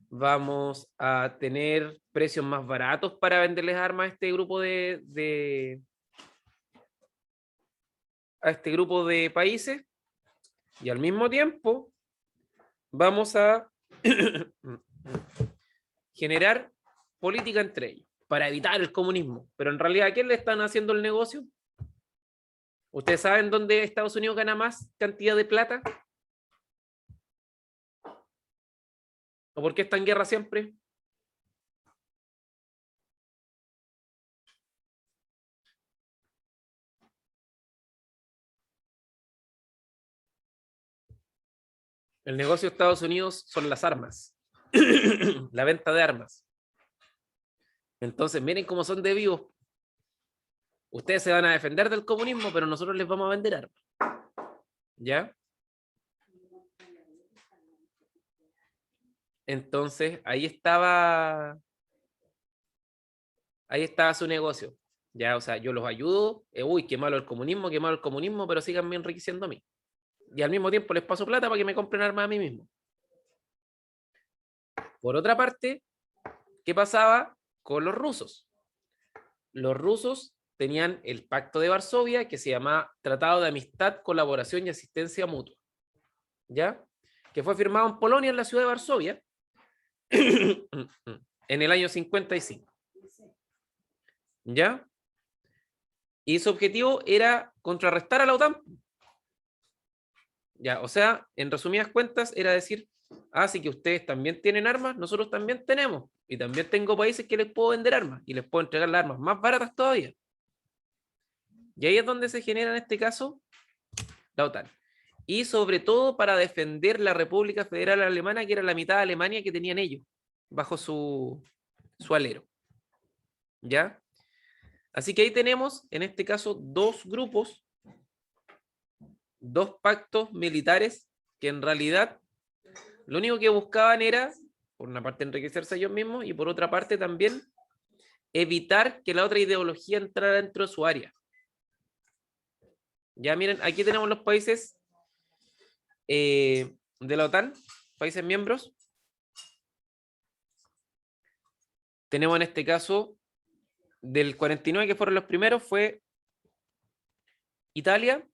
vamos a tener precios más baratos para venderles armas a este grupo a este grupo de países, y al mismo tiempo vamos a generar política entre ellos para evitar el comunismo. Pero en realidad, ¿a quién le están haciendo el negocio? ¿Ustedes saben dónde Estados Unidos gana más cantidad de plata? ¿O por qué está en guerra siempre? El negocio de Estados Unidos son las armas. La venta de armas. Entonces, miren cómo son de vivos. Ustedes se van a defender del comunismo, pero nosotros les vamos a vender armas. ¿Ya? Entonces, ahí estaba su negocio. Ya, o sea, yo los ayudo. Uy, qué malo el comunismo, pero sigan enriqueciendo a mí. Y al mismo tiempo les paso plata para que me compren armas a mí mismo. Por otra parte, ¿qué pasaba con los rusos? Los rusos tenían el Pacto de Varsovia, que se llama Tratado de Amistad, Colaboración y Asistencia Mutua, ¿ya? Que fue firmado en Polonia, en la ciudad de Varsovia, en el año 55. ¿Ya? Y su objetivo era contrarrestar a la OTAN. Ya, o sea, en resumidas cuentas, era decir, sí que ustedes también tienen armas, nosotros también tenemos, y también tengo países que les puedo vender armas, y les puedo entregar las armas más baratas todavía. Y ahí es donde se genera en este caso la OTAN. Y sobre todo para defender la República Federal Alemana, que era la mitad de Alemania que tenían ellos, bajo su alero. ¿Ya? Así que ahí tenemos, en este caso, dos grupos, dos pactos militares que en realidad lo único que buscaban era, por una parte, enriquecerse ellos mismos y por otra parte también evitar que la otra ideología entrara dentro de su área. Ya miren, aquí tenemos los países de la OTAN, países miembros. Tenemos en este caso, del 49 que fueron los primeros, fue Italia,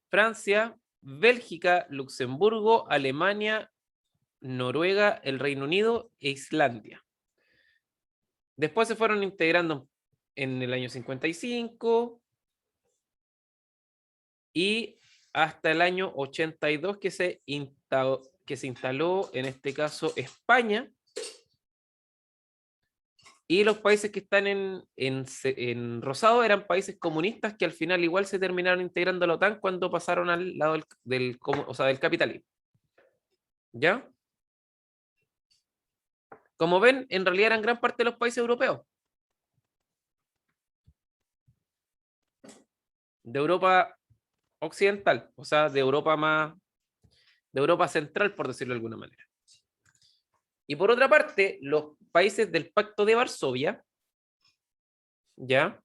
Francia, Bélgica, Luxemburgo, Alemania, Noruega, el Reino Unido e Islandia. Después se fueron integrando en el año 55 y hasta el año 82 que se instaló en este caso España, y los países que están en rosado eran países comunistas que al final igual se terminaron integrando a la OTAN cuando pasaron al lado del capitalismo. ¿Ya? Como ven, en realidad eran gran parte de los países europeos. De Europa occidental, o sea, de Europa central, por decirlo de alguna manera. Y por otra parte, los países del Pacto de Varsovia, ¿ya?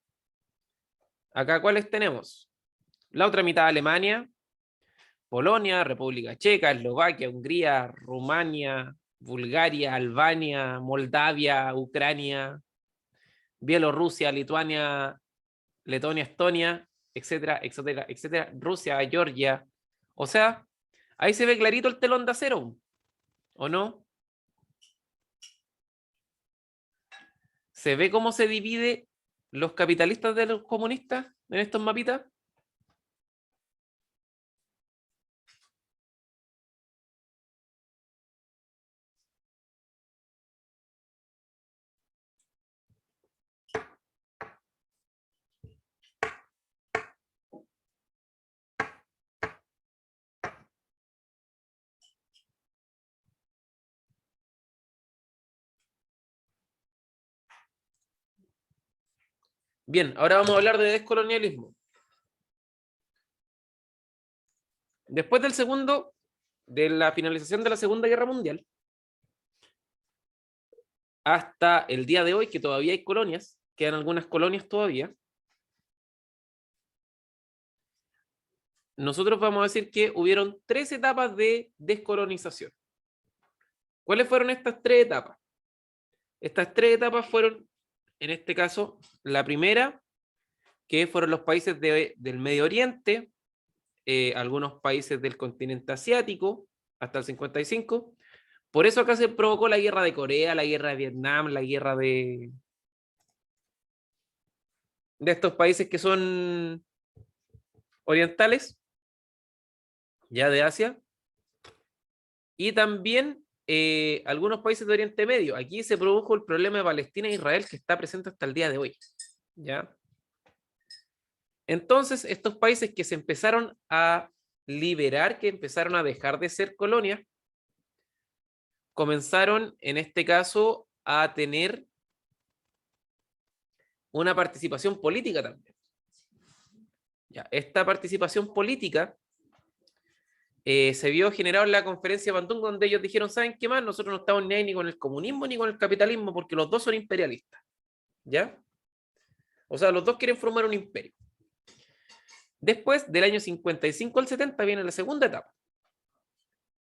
Acá, ¿cuáles tenemos? La otra mitad, Alemania, Polonia, República Checa, Eslovaquia, Hungría, Rumania, Bulgaria, Albania, Moldavia, Ucrania, Bielorrusia, Lituania, Letonia, Estonia, etcétera, etcétera, etcétera, Rusia, Georgia. O sea, ahí se ve clarito el telón de acero, ¿o no? ¿Se ve cómo se divide los capitalistas de los comunistas en estos mapitas? Bien, ahora vamos a hablar de descolonialismo. Después de la finalización de la Segunda Guerra Mundial, hasta el día de hoy, que todavía hay colonias, quedan algunas colonias todavía, nosotros vamos a decir que hubieron 3 etapas de descolonización. ¿Cuáles fueron estas 3 etapas? Estas 3 etapas fueron, en este caso, la primera, que fueron los países del Medio Oriente, algunos países del continente asiático, hasta el 55. Por eso acá se provocó la guerra de Corea, la guerra de Vietnam, la guerra de estos países que son orientales, ya de Asia, y también algunos países de Oriente Medio. Aquí se produjo el problema de Palestina e Israel, que está presente hasta el día de hoy, ¿ya? Entonces, estos países que se empezaron a liberar, que empezaron a dejar de ser colonias, comenzaron, en este caso, a tener una participación política también. Ya, esta participación política se vio generado en la conferencia de Bandung, donde ellos dijeron, ¿saben qué más? Nosotros no estamos ni ahí ni con el comunismo ni con el capitalismo, porque los dos son imperialistas. ¿Ya? O sea, los dos quieren formar un imperio. Después, del año 55 al 70, viene la segunda etapa.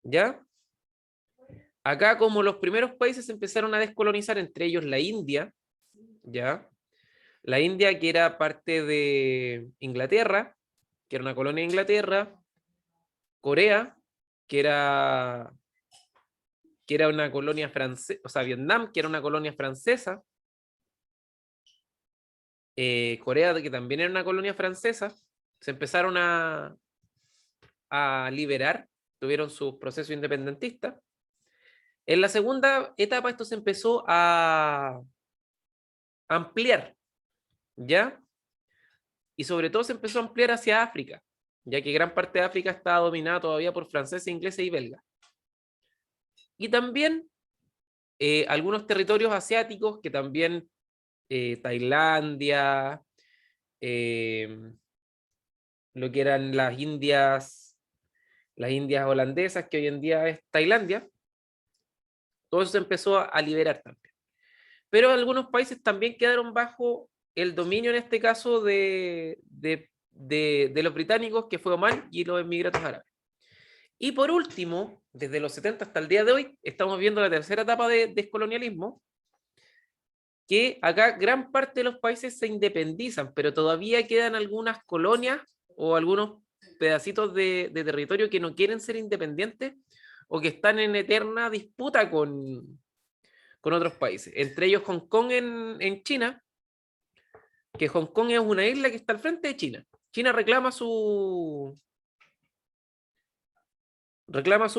¿Ya? Acá, como los primeros países empezaron a descolonizar, entre ellos la India, ¿ya? La India, que era parte de Inglaterra, que era una colonia de Inglaterra, Corea, que era una colonia francesa, o sea, Vietnam, que era una colonia francesa, Corea, que también era una colonia francesa, se empezaron a liberar, tuvieron su proceso independentista. En la segunda etapa esto se empezó a ampliar, ¿ya? Y sobre todo se empezó a ampliar hacia África, ya que gran parte de África está dominada todavía por franceses, ingleses y belgas. Y también algunos territorios asiáticos que también Tailandia, lo que eran las Indias holandesas, que hoy en día es Tailandia, todo eso se empezó a liberar también. Pero algunos países también quedaron bajo el dominio, en este caso, de los británicos, que fue Omán, y los Emiratos Árabes. Y por último, desde los 70 hasta el día de hoy, estamos viendo la tercera etapa de descolonialismo, que acá gran parte de los países se independizan, pero todavía quedan algunas colonias o algunos pedacitos de territorio que no quieren ser independientes o que están en eterna disputa con otros países. Entre ellos Hong Kong en China, que Hong Kong es una isla que está al frente de China. China reclama su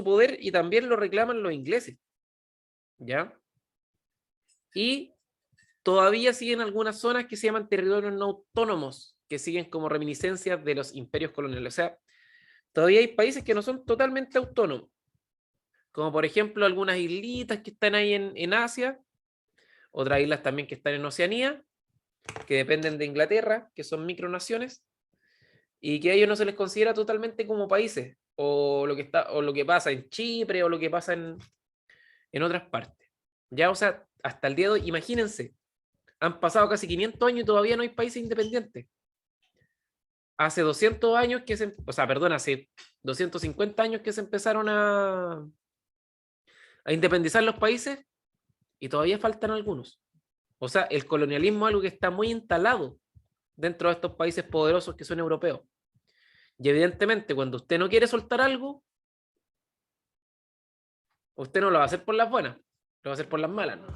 poder y también lo reclaman los ingleses, ¿ya? Y todavía siguen algunas zonas que se llaman territorios no autónomos, que siguen como reminiscencias de los imperios coloniales. O sea, todavía hay países que no son totalmente autónomos, como por ejemplo algunas islitas que están ahí en Asia, otras islas también que están en Oceanía, que dependen de Inglaterra, que son micronaciones, y que a ellos no se les considera totalmente como países, o lo que pasa en Chipre, o lo que pasa en otras partes. Ya, o sea, hasta el día de hoy, imagínense, han pasado casi 500 años y todavía no hay países independientes. Hace 200 años que o sea, perdón, hace 250 años que se empezaron a independizar los países y todavía faltan algunos. O sea, el colonialismo es algo que está muy instalado dentro de estos países poderosos que son europeos. Y evidentemente, cuando usted no quiere soltar algo, usted no lo va a hacer por las buenas, lo va a hacer por las malas, ¿no?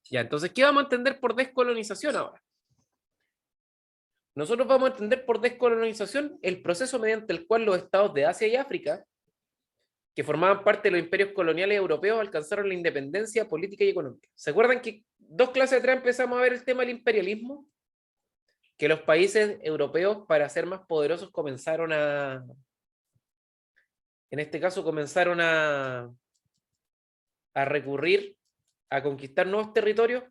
Ya, entonces, ¿qué vamos a entender por descolonización ahora? Nosotros vamos a entender por descolonización el proceso mediante el cual los estados de Asia y África, que formaban parte de los imperios coloniales europeos, alcanzaron la independencia política y económica. ¿Se acuerdan que 2 clases atrás empezamos a ver el tema del imperialismo? Que los países europeos, para ser más poderosos, en este caso, comenzaron a recurrir a conquistar nuevos territorios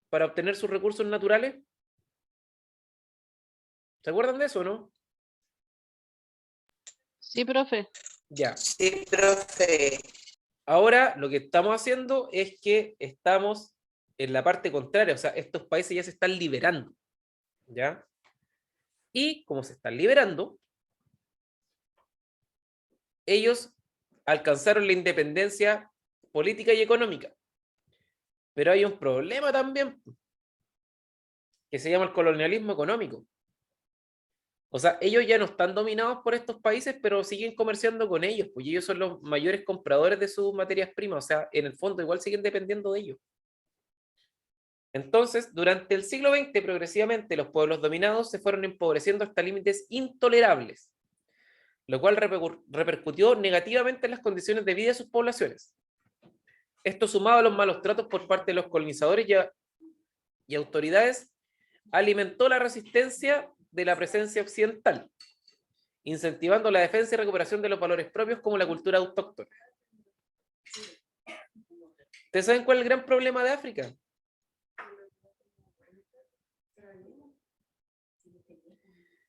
para obtener sus recursos naturales. ¿Se acuerdan de eso o no? Sí, profe. Ya. Sí, profe. Ahora lo que estamos haciendo es que estamos en la parte contraria, o sea, estos países ya se están liberando, ¿ya? Y como se están liberando, ellos alcanzaron la independencia política y económica. Pero hay un problema también, que se llama el colonialismo económico. O sea, ellos ya no están dominados por estos países, pero siguen comerciando con ellos, pues ellos son los mayores compradores de sus materias primas, o sea, en el fondo igual siguen dependiendo de ellos. Entonces, durante el siglo XX, progresivamente, los pueblos dominados se fueron empobreciendo hasta límites intolerables, lo cual repercutió negativamente en las condiciones de vida de sus poblaciones. Esto, sumado a los malos tratos por parte de los colonizadores y autoridades, alimentó la resistencia de la presencia occidental, incentivando la defensa y recuperación de los valores propios como la cultura autóctona. ¿Ustedes saben cuál es el gran problema de África?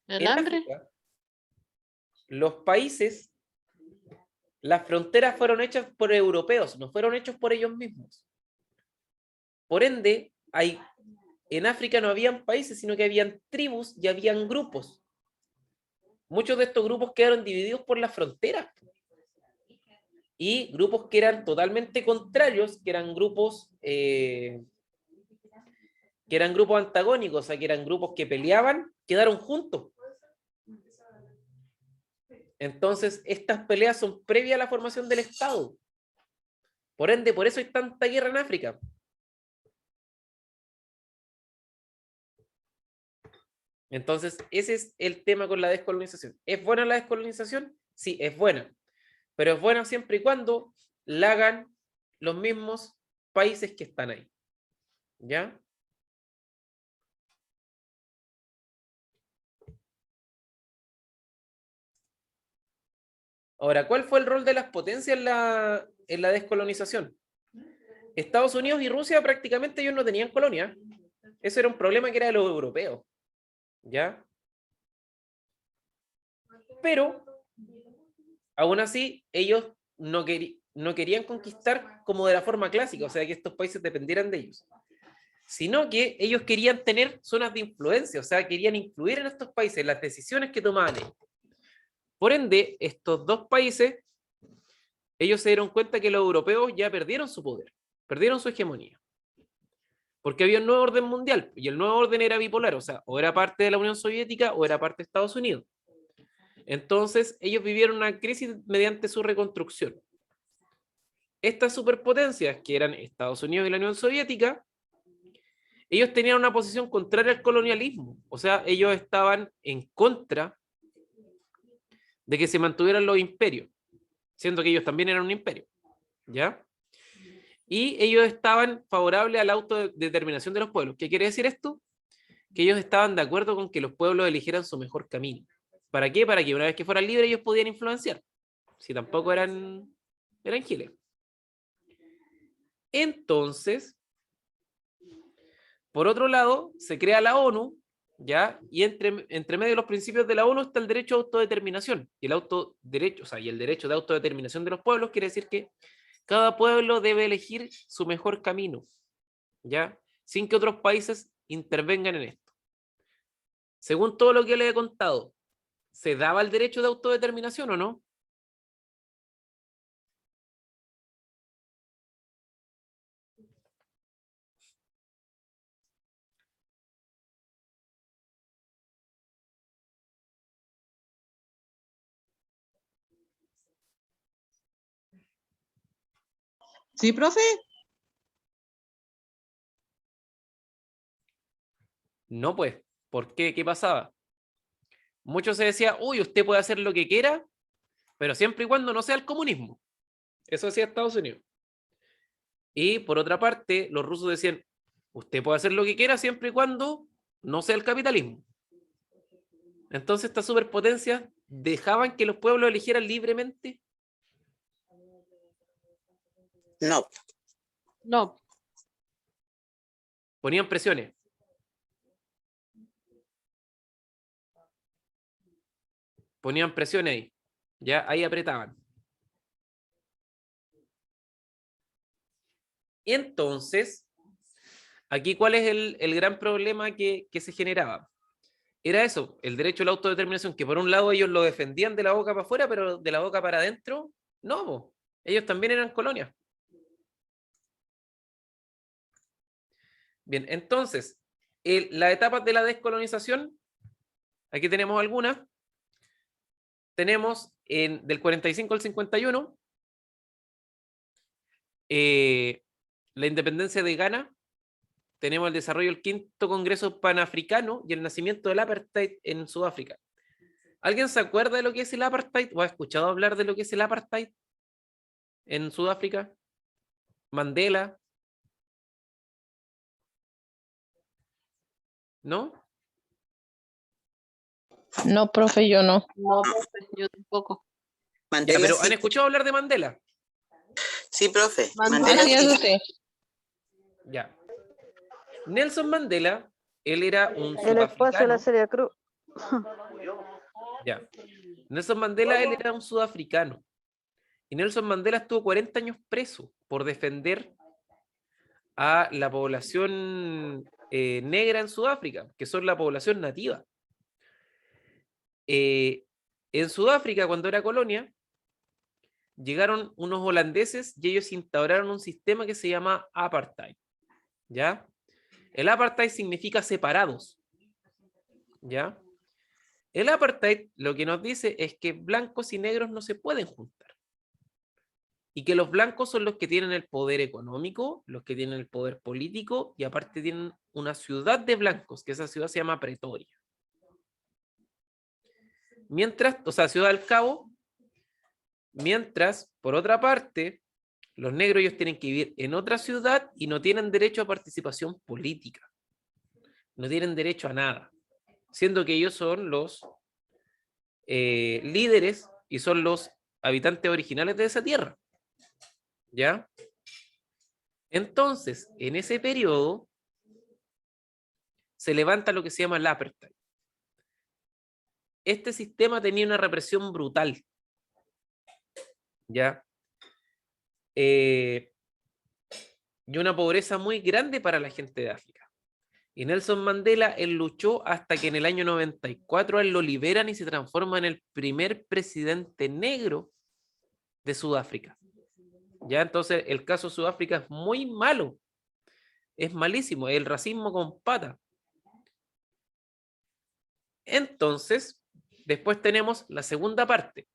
El En hambre. África, los países, las fronteras fueron hechas por europeos, no fueron hechos por ellos mismos. Por ende, en África no habían países, sino que habían tribus y habían grupos. Muchos de estos grupos quedaron divididos por las fronteras. Y grupos que eran totalmente contrarios, que eran grupos antagónicos, o sea, que eran grupos que peleaban, quedaron juntos. Entonces, estas peleas son previas a la formación del Estado. Por ende, por eso hay tanta guerra en África. Entonces, ese es el tema con la descolonización. ¿Es buena la descolonización? Sí, es buena. Pero es buena siempre y cuando la hagan los mismos países que están ahí. ¿Ya? Ahora, ¿cuál fue el rol de las potencias en la descolonización? Estados Unidos y Rusia prácticamente ellos no tenían colonia. Eso era un problema que era de los europeos. ¿Ya? Pero, aún así, ellos no querían conquistar como de la forma clásica, o sea, que estos países dependieran de ellos, sino que ellos querían tener zonas de influencia, o sea, querían influir en estos países, en las decisiones que tomaban ellos. Por ende, estos dos países, ellos se dieron cuenta que los europeos ya perdieron su poder, perdieron su hegemonía. Porque había un nuevo orden mundial, y el nuevo orden era bipolar, o sea, o era parte de la Unión Soviética o era parte de Estados Unidos. Entonces, ellos vivieron una crisis mediante su reconstrucción. Estas superpotencias, que eran Estados Unidos y la Unión Soviética, ellos tenían una posición contraria al colonialismo, o sea, ellos estaban en contra de que se mantuvieran los imperios, siendo que ellos también eran un imperio, ¿ya? Y ellos estaban favorables a la autodeterminación de los pueblos. ¿Qué quiere decir esto? Que ellos estaban de acuerdo con que los pueblos eligieran su mejor camino. ¿Para qué? Para que una vez que fueran libres ellos podían influenciar. Si tampoco eran giles. Entonces, por otro lado, se crea la ONU, ¿ya? Y entre medio de los principios de la ONU está el derecho a autodeterminación. Y el derecho de autodeterminación de los pueblos quiere decir que cada pueblo debe elegir su mejor camino, ¿ya? Sin que otros países intervengan en esto. Según todo lo que les he contado, ¿se daba el derecho de autodeterminación o no? ¿Sí, profe? No, pues. ¿Por qué? ¿Qué pasaba? Muchos se decía, uy, usted puede hacer lo que quiera, pero siempre y cuando no sea el comunismo. Eso decía Estados Unidos. Y por otra parte, los rusos decían, usted puede hacer lo que quiera siempre y cuando no sea el capitalismo. Entonces estas superpotencias dejaban que los pueblos eligieran libremente. No, No, Ponían presiones. Ponían presiones ahí. Ya ahí apretaban. Y entonces, aquí cuál es el gran problema que se generaba. Era eso, el derecho a la autodeterminación, que por un lado ellos lo defendían de la boca para afuera, pero de la boca para adentro, no, po. Ellos también eran colonias. Bien, entonces, las etapas de la descolonización, aquí tenemos algunas. Tenemos del 45 al 51, la independencia de Ghana, tenemos el desarrollo del quinto Congreso Panafricano y el nacimiento del apartheid en Sudáfrica. ¿Alguien se acuerda de lo que es el apartheid o ha escuchado hablar de lo que es el apartheid en Sudáfrica? Mandela. ¿No? No, profe, yo no. no, profe, yo tampoco. Ya, Mandela pero sí. ¿han escuchado hablar de Mandela? Sí, profe. Mandela Mandela Así es sí. usted. Ya. Nelson Mandela, él era un El espacio de la sudafricano. Celia Cruz. Ya. Nelson Mandela, él era un sudafricano. Y Nelson Mandela estuvo 40 años preso por defender a la población negra en Sudáfrica, que son la población nativa. En Sudáfrica, cuando era colonia, llegaron unos holandeses y ellos instauraron un sistema que se llama apartheid. ¿Ya? El apartheid significa separados. ¿Ya? El apartheid lo que nos dice es que blancos y negros no se pueden juntar. Y que los blancos son los que tienen el poder económico, los que tienen el poder político y aparte tienen una ciudad de blancos, que esa ciudad se llama Pretoria. Mientras, o sea, Ciudad del Cabo, mientras, por otra parte, los negros ellos tienen que vivir en otra ciudad y no tienen derecho a participación política. No tienen derecho a nada. Siendo que ellos son los líderes y son los habitantes originales de esa tierra. ¿Ya? Entonces, en ese periodo, se levanta lo que se llama el apartheid. Este sistema tenía una represión brutal. ¿Ya? Y una pobreza muy grande para la gente de África. Y Nelson Mandela, él luchó hasta que en el año 94 él lo liberan y se transforma en el primer presidente negro de Sudáfrica. Ya, entonces el caso de Sudáfrica es muy malo. Es malísimo, es el racismo con pata. Entonces, después tenemos la segunda parte,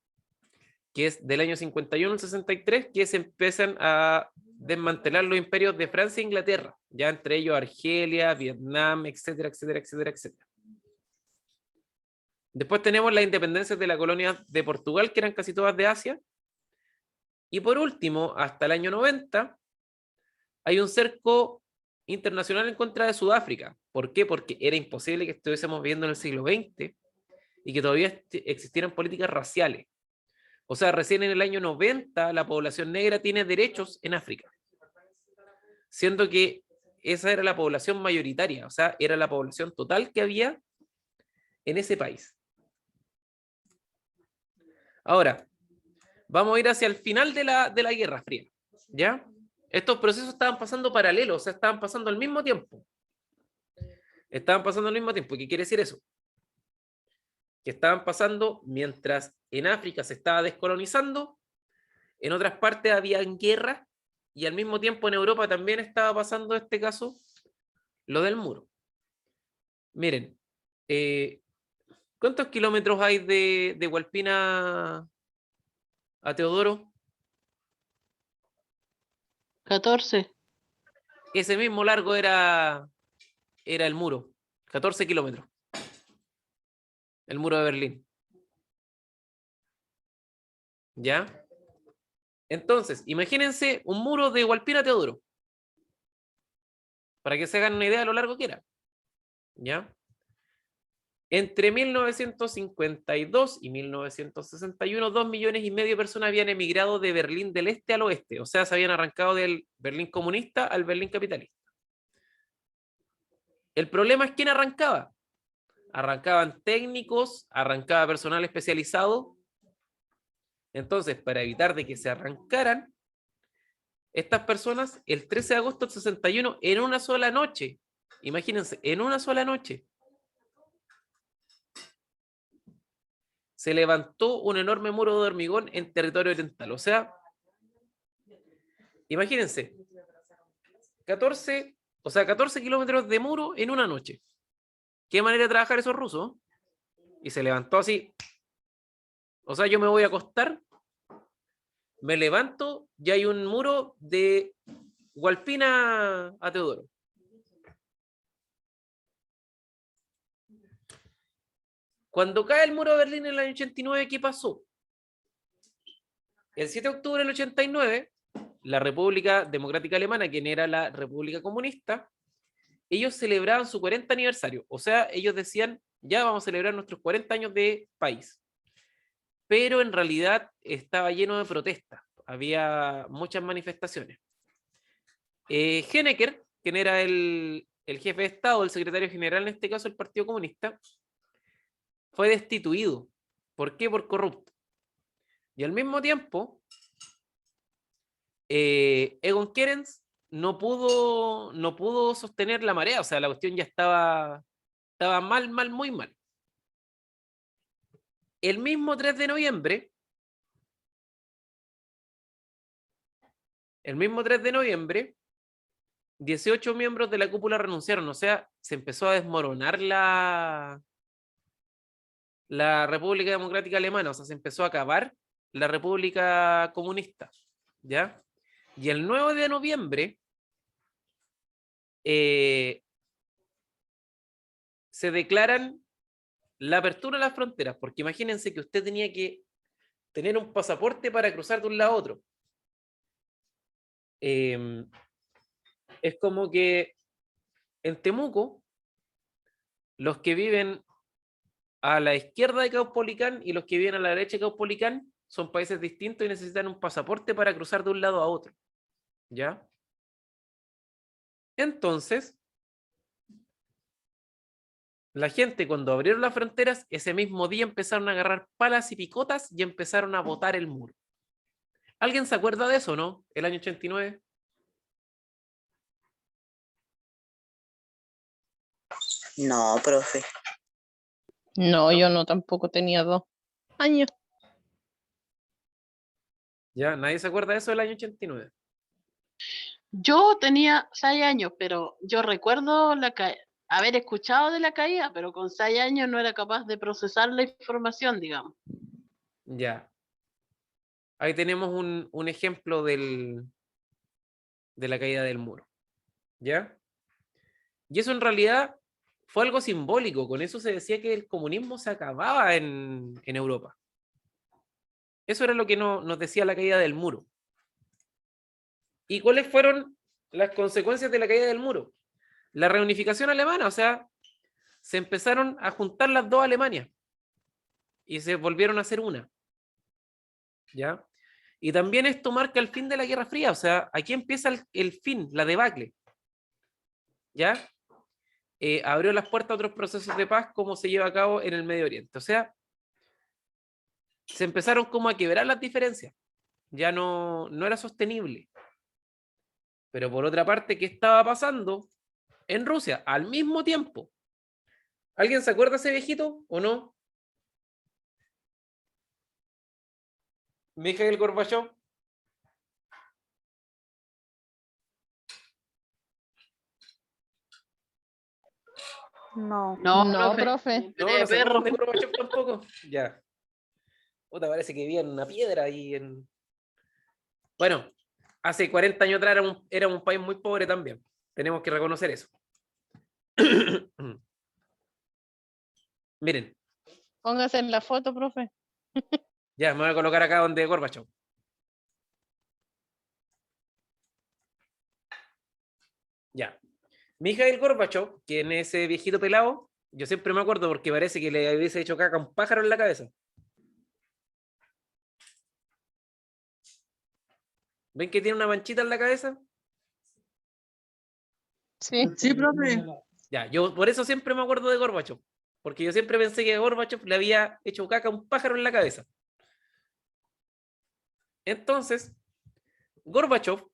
que es del año 51 al 63, que se empiezan a desmantelar los imperios de Francia e Inglaterra, ya entre ellos Argelia, Vietnam, etcétera, etcétera, etcétera, etcétera. Después tenemos las independencias de la colonia de Portugal, que eran casi todas de Asia. Y por último, hasta el año 90, hay un cerco internacional en contra de Sudáfrica. ¿Por qué? Porque era imposible que estuviésemos viviendo en el siglo XX y que todavía existieran políticas raciales. O sea, recién en el año 90 la población negra tiene derechos en África, siendo que esa era la población mayoritaria, o sea, era la población total que había en ese país. Ahora, vamos a ir hacia el final de la Guerra Fría, ¿ya? Estos procesos estaban pasando paralelos, o sea, estaban pasando al mismo tiempo. Estaban pasando al mismo tiempo. ¿Qué quiere decir eso? Que estaban pasando mientras en África se estaba descolonizando, en otras partes había guerra, y al mismo tiempo en Europa también estaba pasando, en este caso, lo del muro. Miren, ¿cuántos kilómetros hay de Hualpina a Teodoro? 14. Ese mismo largo era el muro, 14 kilómetros. El muro de Berlín. ¿Ya? Entonces, imagínense un muro de Hualpina a Teodoro. Para que se hagan una idea de lo largo que era. ¿Ya? Entre 1952 y 1961, 2,5 millones de personas habían emigrado de Berlín del este al oeste. O sea, se habían arrancado del Berlín comunista al Berlín capitalista. El problema es quién arrancaba. Arrancaban técnicos, arrancaba personal especializado. Entonces, para evitar de que se arrancaran, estas personas, el 13 de agosto del 61, en una sola noche, imagínense, en una sola noche, se levantó un enorme muro de hormigón en territorio oriental. O sea, imagínense, 14 kilómetros de muro en una noche. ¿Qué manera de trabajar esos rusos? Y se levantó así. O sea, yo me voy a acostar, me levanto y hay un muro de Hualpina a Teodoro. Cuando cae el muro de Berlín en el año 89, ¿qué pasó? El 7 de octubre del 89, la República Democrática Alemana, quien era la República Comunista, ellos celebraban su 40 aniversario. O sea, ellos decían, ya vamos a celebrar nuestros 40 años de país. Pero en realidad estaba lleno de protestas. Había muchas manifestaciones. Honecker, quien era el jefe de Estado, el secretario general, en este caso el Partido Comunista, fue destituido. ¿Por qué? Por corrupto. Y al mismo tiempo, Egon Krenz no pudo sostener la marea. O sea, la cuestión ya estaba mal, muy mal. El mismo 3 de noviembre, 18 miembros de la cúpula renunciaron. O sea, se empezó a desmoronar la República Democrática Alemana. O sea, se empezó a acabar la República Comunista. ¿Ya? Y el 9 de noviembre se declaran la apertura de las fronteras, porque imagínense que usted tenía que tener un pasaporte para cruzar de un lado a otro. Es como que en Temuco, los que viven a la izquierda de Caupolicán y los que viven a la derecha de Caupolicán son países distintos y necesitan un pasaporte para cruzar de un lado a otro. ¿Ya? Entonces, la gente, cuando abrieron las fronteras, ese mismo día empezaron a agarrar palas y picotas y empezaron a botar el muro. ¿Alguien se acuerda de eso, no? El año 89. No, profe. No, yo no, tampoco tenía 2 años. ¿Ya? ¿Nadie se acuerda de eso del año 89? Yo tenía 6 años, pero yo recuerdo haber escuchado de la caída, pero con 6 años no era capaz de procesar la información, digamos. Ya. Ahí tenemos un ejemplo de la caída del muro. ¿Ya? Y eso en realidad fue algo simbólico. Con eso se decía que el comunismo se acababa en Europa. Eso era lo que nos decía la caída del muro. ¿Y cuáles fueron las consecuencias de la caída del muro? La reunificación alemana, o sea, se empezaron a juntar las dos Alemanias. y se volvieron a hacer una. ¿Ya? Y también esto marca el fin de la Guerra Fría, o sea, aquí empieza el fin, la debacle. ¿Ya? Abrió las puertas a otros procesos de paz como se lleva a cabo en el Medio Oriente. O sea, se empezaron como a quebrar las diferencias. Ya no era sostenible. Pero por otra parte, ¿qué estaba pasando en Rusia al mismo tiempo? ¿Alguien se acuerda de ese viejito o no? Mikhail Gorbachev. No. No, No, profe. profe. No, Cara de no se perro. acuerdan de Gorbachev tampoco. Ya. Puta, parece que vivía en una piedra ahí en... Bueno, hace 40 años atrás era un país muy pobre también. Tenemos que reconocer eso. Miren, Póngase en la foto, profe. ya me voy a colocar acá donde Gorbachev. Ya. Mikhail Gorbachev, que en ese viejito pelado, yo siempre me acuerdo porque parece que le hubiese hecho caca a un pájaro en la cabeza. ¿Ven que tiene una manchita en la cabeza? Sí. Sí, profe. Ya, yo por eso siempre me acuerdo de Gorbachev, porque yo siempre pensé que Gorbachev le había hecho caca a un pájaro en la cabeza. Entonces, Gorbachev,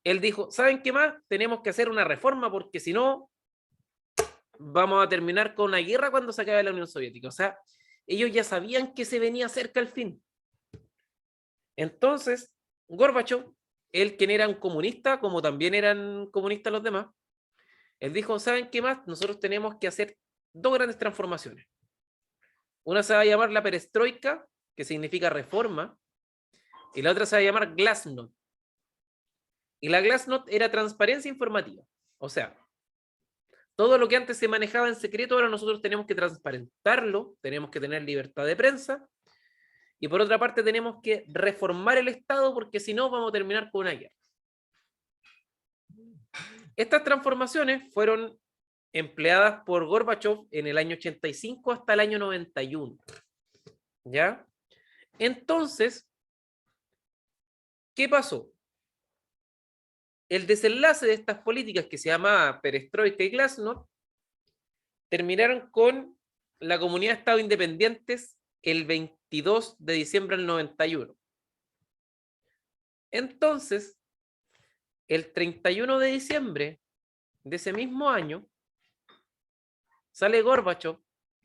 él dijo, ¿saben qué más? Tenemos que hacer una reforma porque si no, vamos a terminar con una guerra cuando se acabe la Unión Soviética. O sea, ellos ya sabían que se venía cerca el fin. Entonces, Gorbachev, él quien era un comunista, como también eran comunistas los demás, él dijo, ¿saben qué más? Nosotros tenemos que hacer dos grandes transformaciones. Una se va a llamar la perestroika, que significa reforma, y la otra se va a llamar glasnost. Y la glasnost era transparencia informativa. O sea, todo lo que antes se manejaba en secreto, ahora nosotros tenemos que transparentarlo, tenemos que tener libertad de prensa, y por otra parte tenemos que reformar el Estado, porque si no vamos a terminar con una guerra. Estas transformaciones fueron empleadas por Gorbachev en el año 85 hasta el año 91. ¿Ya? Entonces, ¿qué pasó? El desenlace de estas políticas que se llamaba perestroika y glasnost terminaron con la Comunidad de Estados Independientes el 22 de diciembre del 91. Entonces, el 31 de diciembre de ese mismo año, sale Gorbachev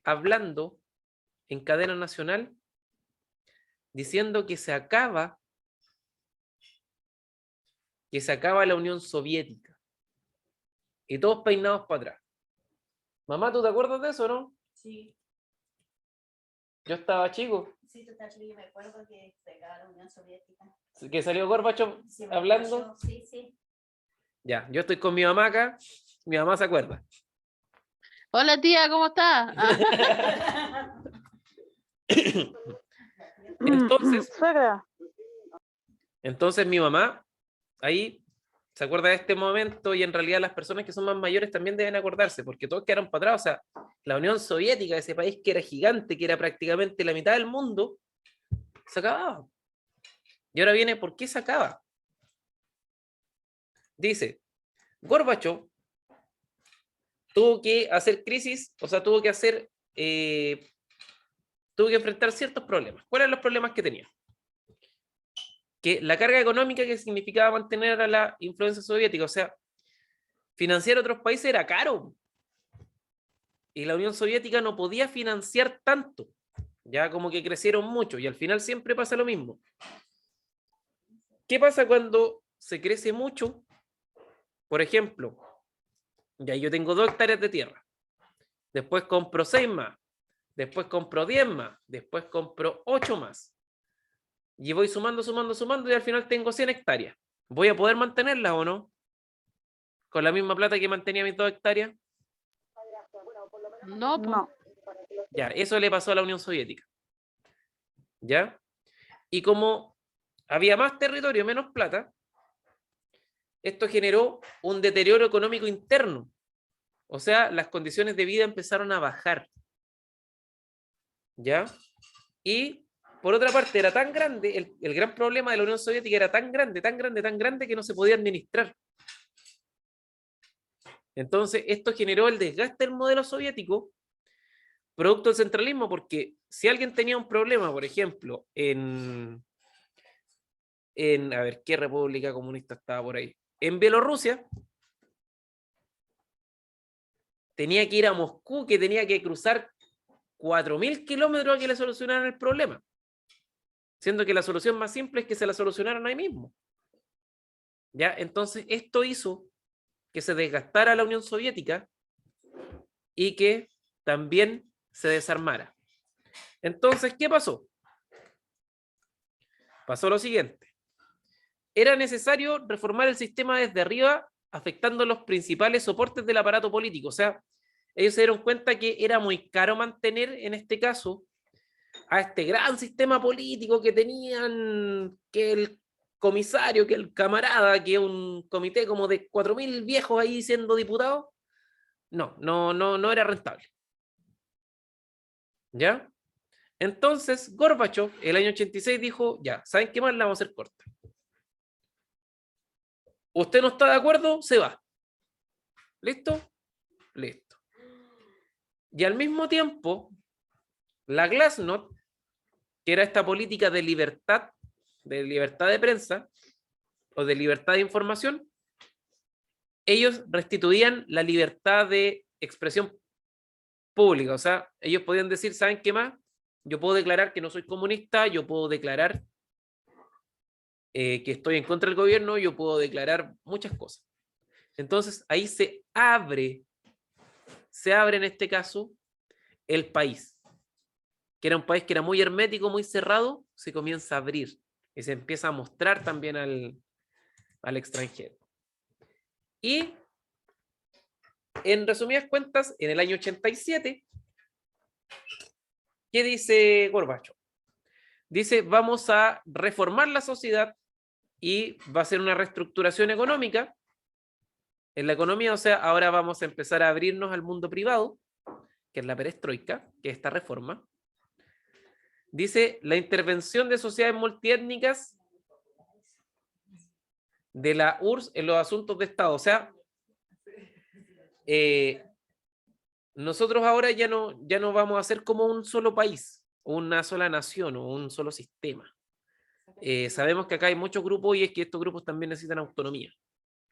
hablando en cadena nacional diciendo que se acaba la Unión Soviética. Y todos peinados para atrás. Mamá, ¿tú te acuerdas de eso, no? Sí, Yo estaba chico. sí, total, yo me acuerdo que se acabó la Unión Soviética. Que salió Gorbachev Sí, me hablando. acuerdo, sí, sí. Ya, yo estoy con mi mamá acá. Mi mamá se acuerda. Hola tía, ¿cómo estás? Ah, Entonces, Suegra. entonces mi mamá ahí se acuerda de este momento y en realidad las personas que son más mayores también deben acordarse porque todos quedaron para atrás. O sea, la Unión Soviética, ese país que era gigante, que era prácticamente la mitad del mundo, se acababa. Y ahora viene, ¿por qué se acaba? Dice, Gorbachev tuvo que hacer crisis, o sea, tuvo que enfrentar ciertos problemas. ¿Cuáles eran los problemas que tenía? Que la carga económica que significaba mantener a la influencia soviética, o sea, financiar a otros países era caro. Y la Unión Soviética no podía financiar tanto. Ya como que crecieron mucho y al final siempre pasa lo mismo. ¿Qué pasa cuando se crece mucho? Por ejemplo, ya yo tengo 2 hectáreas de tierra. Después compro 6 más. Después compro 10 más. Después compro 8 más. Y voy sumando y al final tengo 100 hectáreas. ¿Voy a poder mantenerlas o no? ¿Con la misma plata que mantenía mis 2 hectáreas? no, pues. Ya, eso le pasó a la Unión Soviética. ¿Ya? Y como había más territorio, menos plata, esto generó un deterioro económico interno. O sea, las condiciones de vida empezaron a bajar. ¿Ya? Y por otra parte, era tan grande, el gran problema de la Unión Soviética era tan grande, tan grande, tan grande que no se podía administrar. Entonces, esto generó el desgaste del modelo soviético, producto del centralismo, porque si alguien tenía un problema, por ejemplo, a ver, ¿qué república comunista estaba por ahí? En Bielorrusia, tenía que ir a Moscú, que tenía que cruzar 4.000 kilómetros a que le solucionaran el problema. Siendo que la solución más simple es que se la solucionaran ahí mismo. ¿Ya? Entonces, esto hizo que se desgastara la Unión Soviética y que también se desarmara. Entonces, ¿qué pasó? Pasó lo siguiente. Era necesario reformar el sistema desde arriba, afectando los principales soportes del aparato político. O sea, ellos se dieron cuenta que era muy caro mantener, en este caso, a este gran sistema político que tenían, que el comisario, que el camarada, que un comité como de 4.000 viejos ahí siendo diputados. No era rentable. ¿Ya? Entonces, Gorbachev, el año 86, dijo, ya, ¿saben qué más? La vamos a hacer corta. ¿Usted no está de acuerdo? Se va. ¿Listo? Listo. Y al mismo tiempo, la Glasnost, que era esta política de libertad de prensa, o de libertad de información, ellos restituían la libertad de expresión pública. O sea, ellos podían decir, ¿saben qué más? Yo puedo declarar que no soy comunista, yo puedo declarar que estoy en contra del gobierno, yo puedo declarar muchas cosas. Entonces, ahí se abre en este caso el país, que era un país que era muy hermético, muy cerrado, se comienza a abrir y se empieza a mostrar también al extranjero. Y en resumidas cuentas, en el año 87, ¿qué dice Gorbachev? Dice, vamos a reformar la sociedad y va a ser una reestructuración económica en la economía. O sea, ahora vamos a empezar a abrirnos al mundo privado, que es la perestroika, que es esta reforma. Dice, la intervención de sociedades multiétnicas de la URSS en los asuntos de Estado. O sea, nosotros ahora ya no vamos a ser como un solo país, una sola nación o un solo sistema. Sabemos que acá hay muchos grupos y es que estos grupos también necesitan autonomía.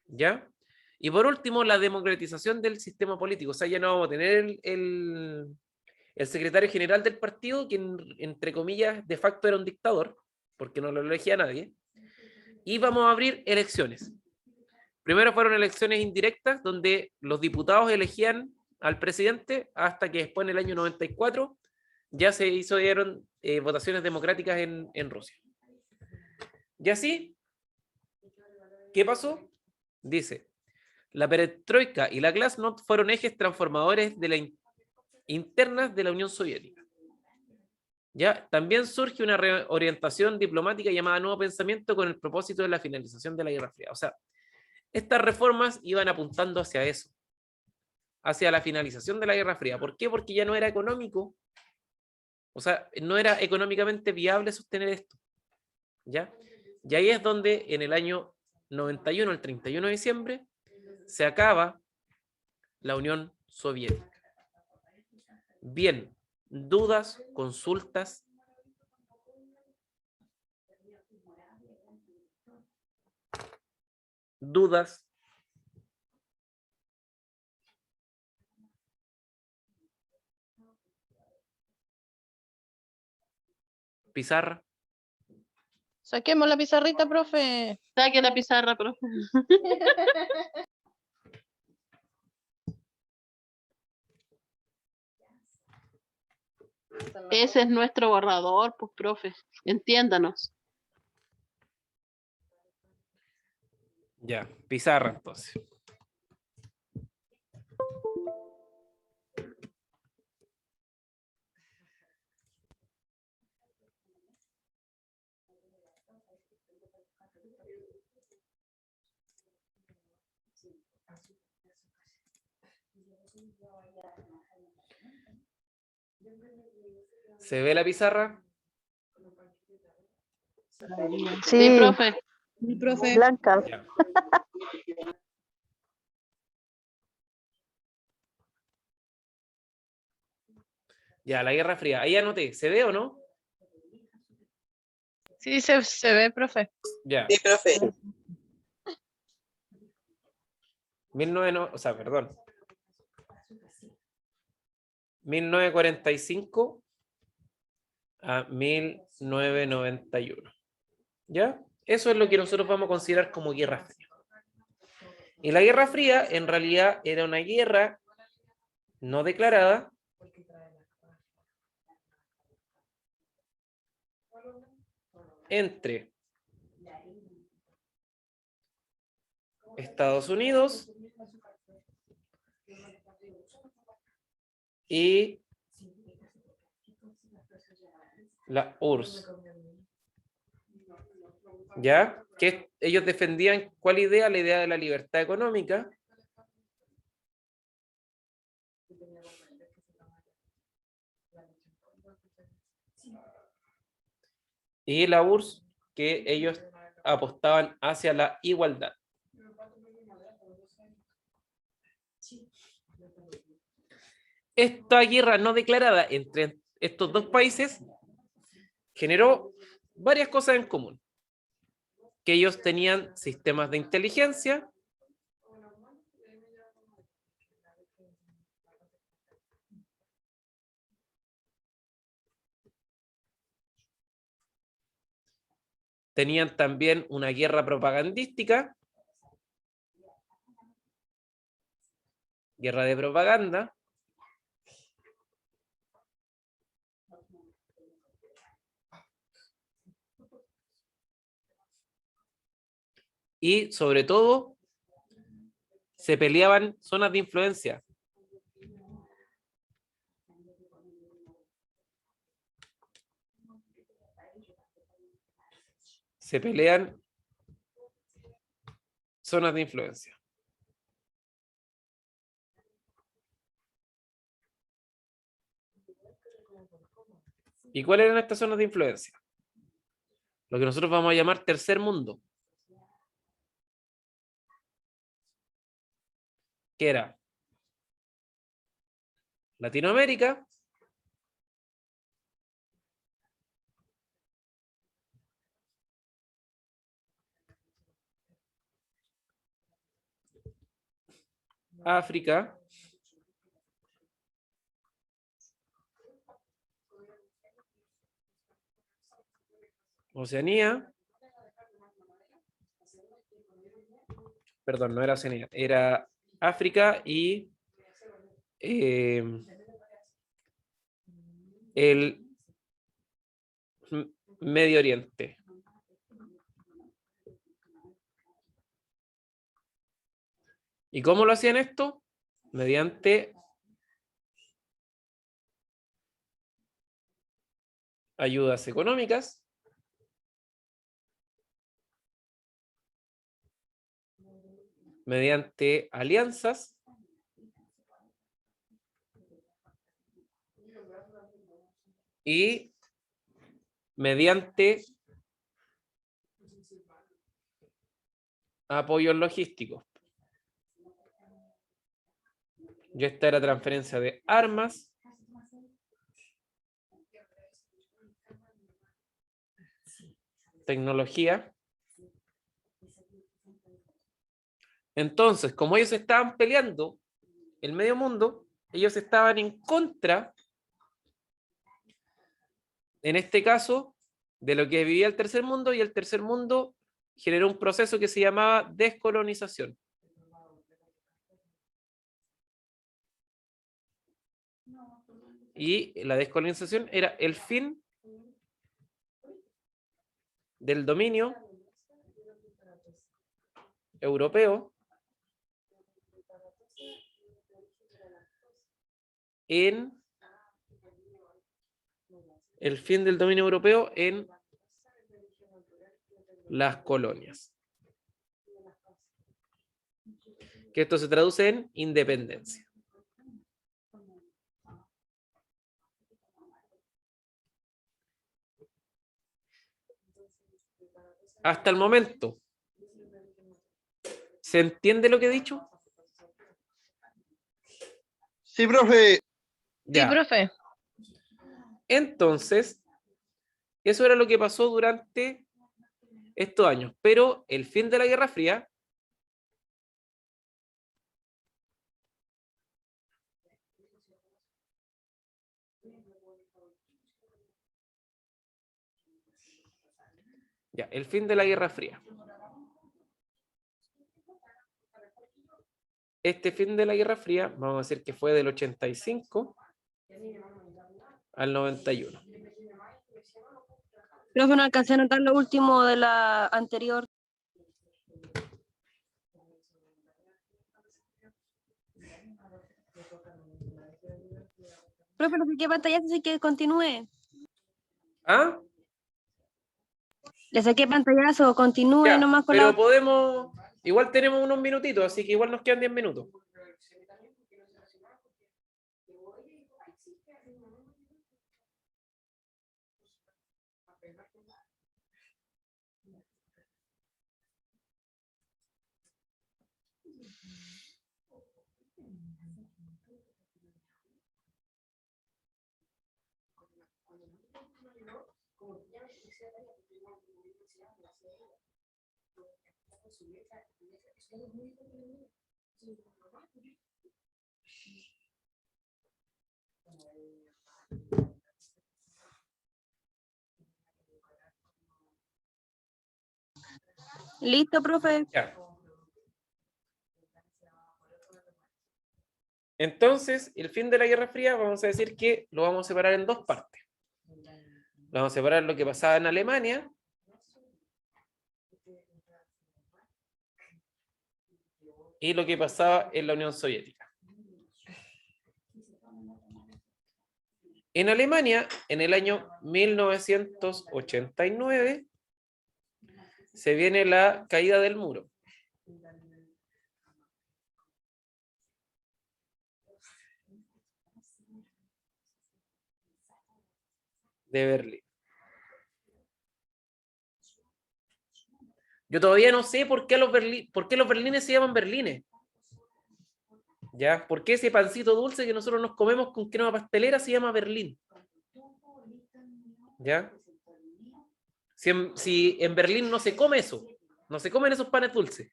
¿Ya? Y por último, la democratización del sistema político. O sea, ya no vamos a tener el secretario general del partido, quien entre comillas de facto era un dictador, porque no lo elegía nadie, y vamos a abrir elecciones. Primero fueron elecciones indirectas, donde los diputados elegían al presidente, hasta que después en el año 94 ya se hicieron votaciones democráticas en Rusia. Y así, ¿qué pasó? Dice, la perestroika y la glasnost fueron ejes transformadores de la internas de la Unión Soviética. ¿Ya? También surge una reorientación diplomática llamada Nuevo Pensamiento con el propósito de la finalización de la Guerra Fría. O sea, estas reformas iban apuntando hacia eso, hacia la finalización de la Guerra Fría. ¿Por qué? Porque ya no era económico, o sea, no era económicamente viable sostener esto. ¿Ya? Y ahí es donde en el año 91, el 31 de diciembre, se acaba la Unión Soviética. Bien, dudas, consultas. Dudas. Pizarra. Saquemos la pizarrita, profe. Saque la pizarra, profe. Ese es nuestro borrador, pues, profe. Entiéndanos. Ya, pizarra entonces. ¿Se ve la pizarra? Sí, profe. Sí, profe. Blanca. Ya. Ya, la Guerra Fría. Ahí anoté. ¿Se ve o no? Sí, se ve, profe. Ya. Sí, profe. 1945 a 1991. ¿Ya? Eso es lo que nosotros vamos a considerar como Guerra Fría. Y la Guerra Fría en realidad era una guerra no declarada entre Estados Unidos y la URSS. ¿Ya? Que ellos defendían, ¿cuál idea? La idea de la libertad económica. Y la URSS, que ellos apostaban hacia la igualdad. Esta guerra no declarada entre estos dos países generó varias cosas en común. Que ellos tenían sistemas de inteligencia, tenían también una guerra propagandística, guerra de propaganda, y sobre todo se peleaban zonas de influencia. Se pelean zonas de influencia. ¿Y cuáles eran estas zonas de influencia? Lo que nosotros vamos a llamar tercer mundo. Que era Latinoamérica, África, Oceanía, perdón, no era Oceanía, era África y el Medio Oriente. ¿Y cómo lo hacían esto? Mediante ayudas económicas, mediante alianzas y mediante apoyos logísticos. Y esta era transferencia de armas, tecnología. Entonces, como ellos estaban peleando el medio mundo, ellos estaban en contra, en este caso, de lo que vivía el tercer mundo, y el tercer mundo generó un proceso que se llamaba descolonización. Y la descolonización era el fin del dominio europeo en el fin del dominio europeo en las colonias. Que esto se traduce en independencia. hasta el momento, ¿se entiende lo que he dicho? Sí, profe. Sí, Ya. profe. Entonces, eso era lo que pasó durante estos años. Pero el fin de la Guerra Fría ya, el fin de la Guerra Fría. Este fin de la Guerra Fría, vamos a decir que fue del 85 al 91. Profe, no alcancé a notar lo último de la anterior. Profe, no sé qué pantallazo, así que continúe. ¿Ah? Le saqué pantallazo, continúe Ya, nomás con pero la... podemos, igual tenemos unos minutitos, así que igual nos quedan 10 minutos. Listo, profe. Ya. Entonces, el fin de la Guerra Fría, vamos a decir que lo vamos a separar en dos partes. Vamos a separar lo que pasaba en Alemania y lo que pasaba en la Unión Soviética. En Alemania, en el año 1989, se viene la caída del muro. De Berlín. Yo todavía no sé por qué los berlines se llaman berlines. ¿Ya? ¿Por qué ese pancito dulce que nosotros nos comemos con crema pastelera se llama Berlín? ¿Ya? Si en Berlín no se come eso, no se comen esos panes dulces.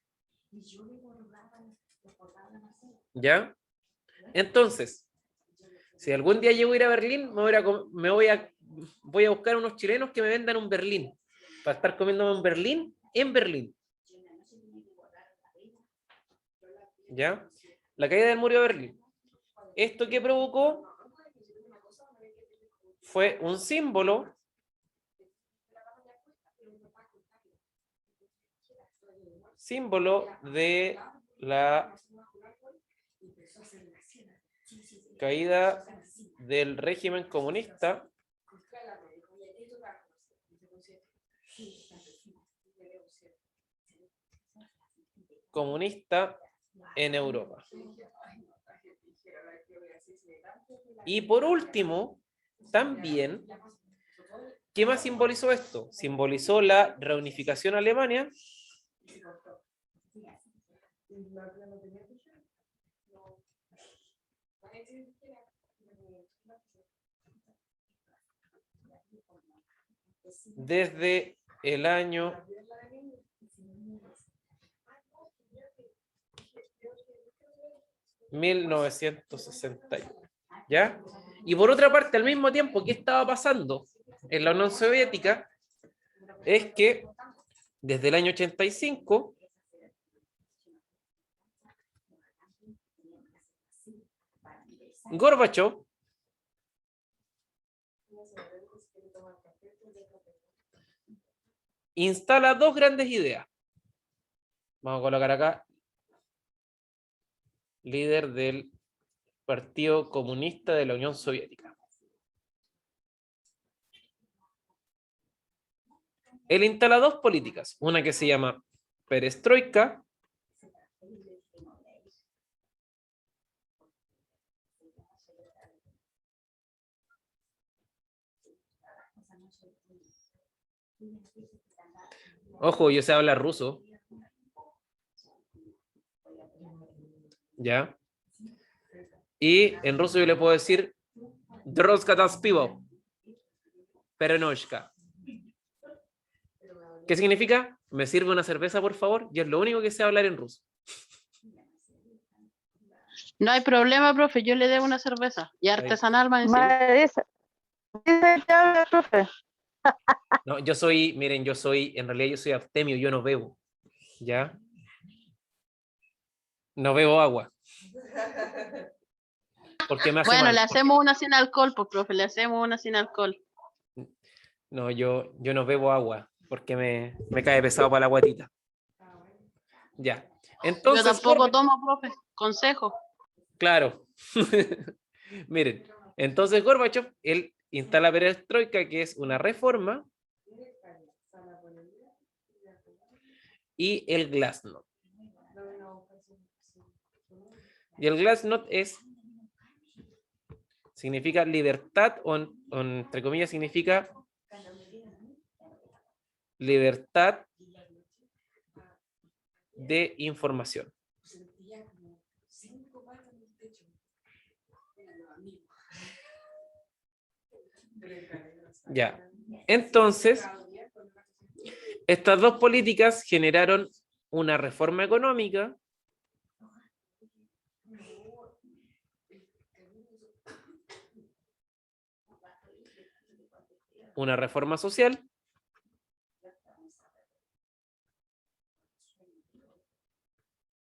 ¿Ya? Entonces, si algún día llego a ir a Berlín, voy a buscar unos chilenos que me vendan un Berlín, para estar comiéndome un Berlín en Berlín. ¿Ya? La caída del muro de Berlín. ¿Esto qué provocó? Fue un símbolo de la caída del régimen comunista en Europa. Y por último, también, ¿qué más simbolizó esto? Simbolizó la reunificación a Alemania desde el año 1961. ¿Ya? Y por otra parte, al mismo tiempo, ¿qué estaba pasando en la Unión Soviética? Es que desde el año 85 Gorbachov instala dos grandes ideas. Vamos a colocar acá líder del Partido Comunista de la Unión Soviética. Él instala dos políticas, una que se llama perestroika Ojo, yo sé hablar ruso. ¿Ya? Y en ruso yo le puedo decir Droska das pivo. Peronoshka. ¿Qué significa? Me sirve una cerveza, por favor. Y es lo único que sé hablar en ruso. No hay problema, profe, yo le debo una cerveza. Y artesanal más encima. Marisa, te habla, profe. No, miren, en realidad yo soy abstemio, yo no bebo. ¿Ya? No bebo agua. Porque me hace Bueno, mal. le hacemos una sin alcohol, pues, profe, le hacemos una sin alcohol. No, yo no bebo agua porque me cae pesado para la guatita. Ya. Entonces, Yo tampoco Gorbachev, tomo, profe. Consejo. claro. Miren, entonces Gorbachev, él instala perestroika, que es una reforma, y el glasnost. Y el glasnost significa libertad, o entre comillas significa libertad de información. Ya. Entonces, estas dos políticas generaron una reforma económica una reforma social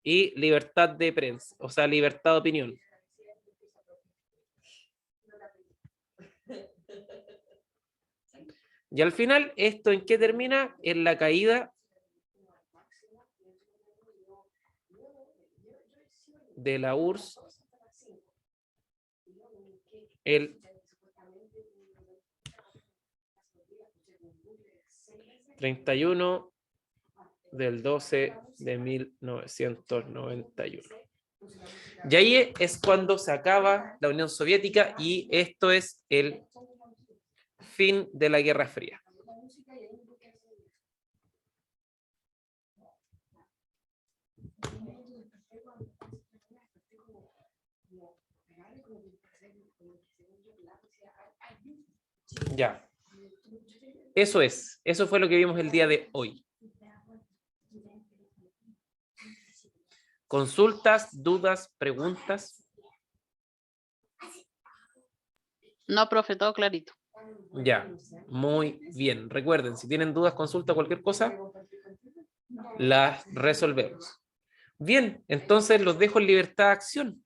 y libertad de prensa, o sea, libertad de opinión. Y al final, ¿esto en qué termina? En la caída de la URSS el 31 del 12 de 1991. Y ahí es cuando se acaba la Unión Soviética y esto es el fin de la Guerra Fría. Ya. Eso fue lo que vimos el día de hoy. ¿Consultas, dudas, preguntas? No, profe, todo clarito. Ya, muy bien. Recuerden, si tienen dudas, consulta, cualquier cosa, las resolvemos. Bien, entonces los dejo en libertad de acción.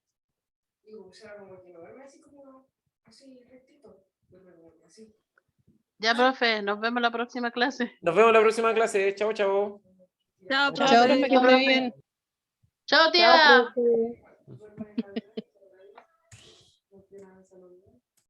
Ya, profe, nos vemos en la próxima clase. Nos vemos en la próxima clase. Chao, chao. Chao, Chao, profe, que esté bien. Chao, Chao, tía. profe.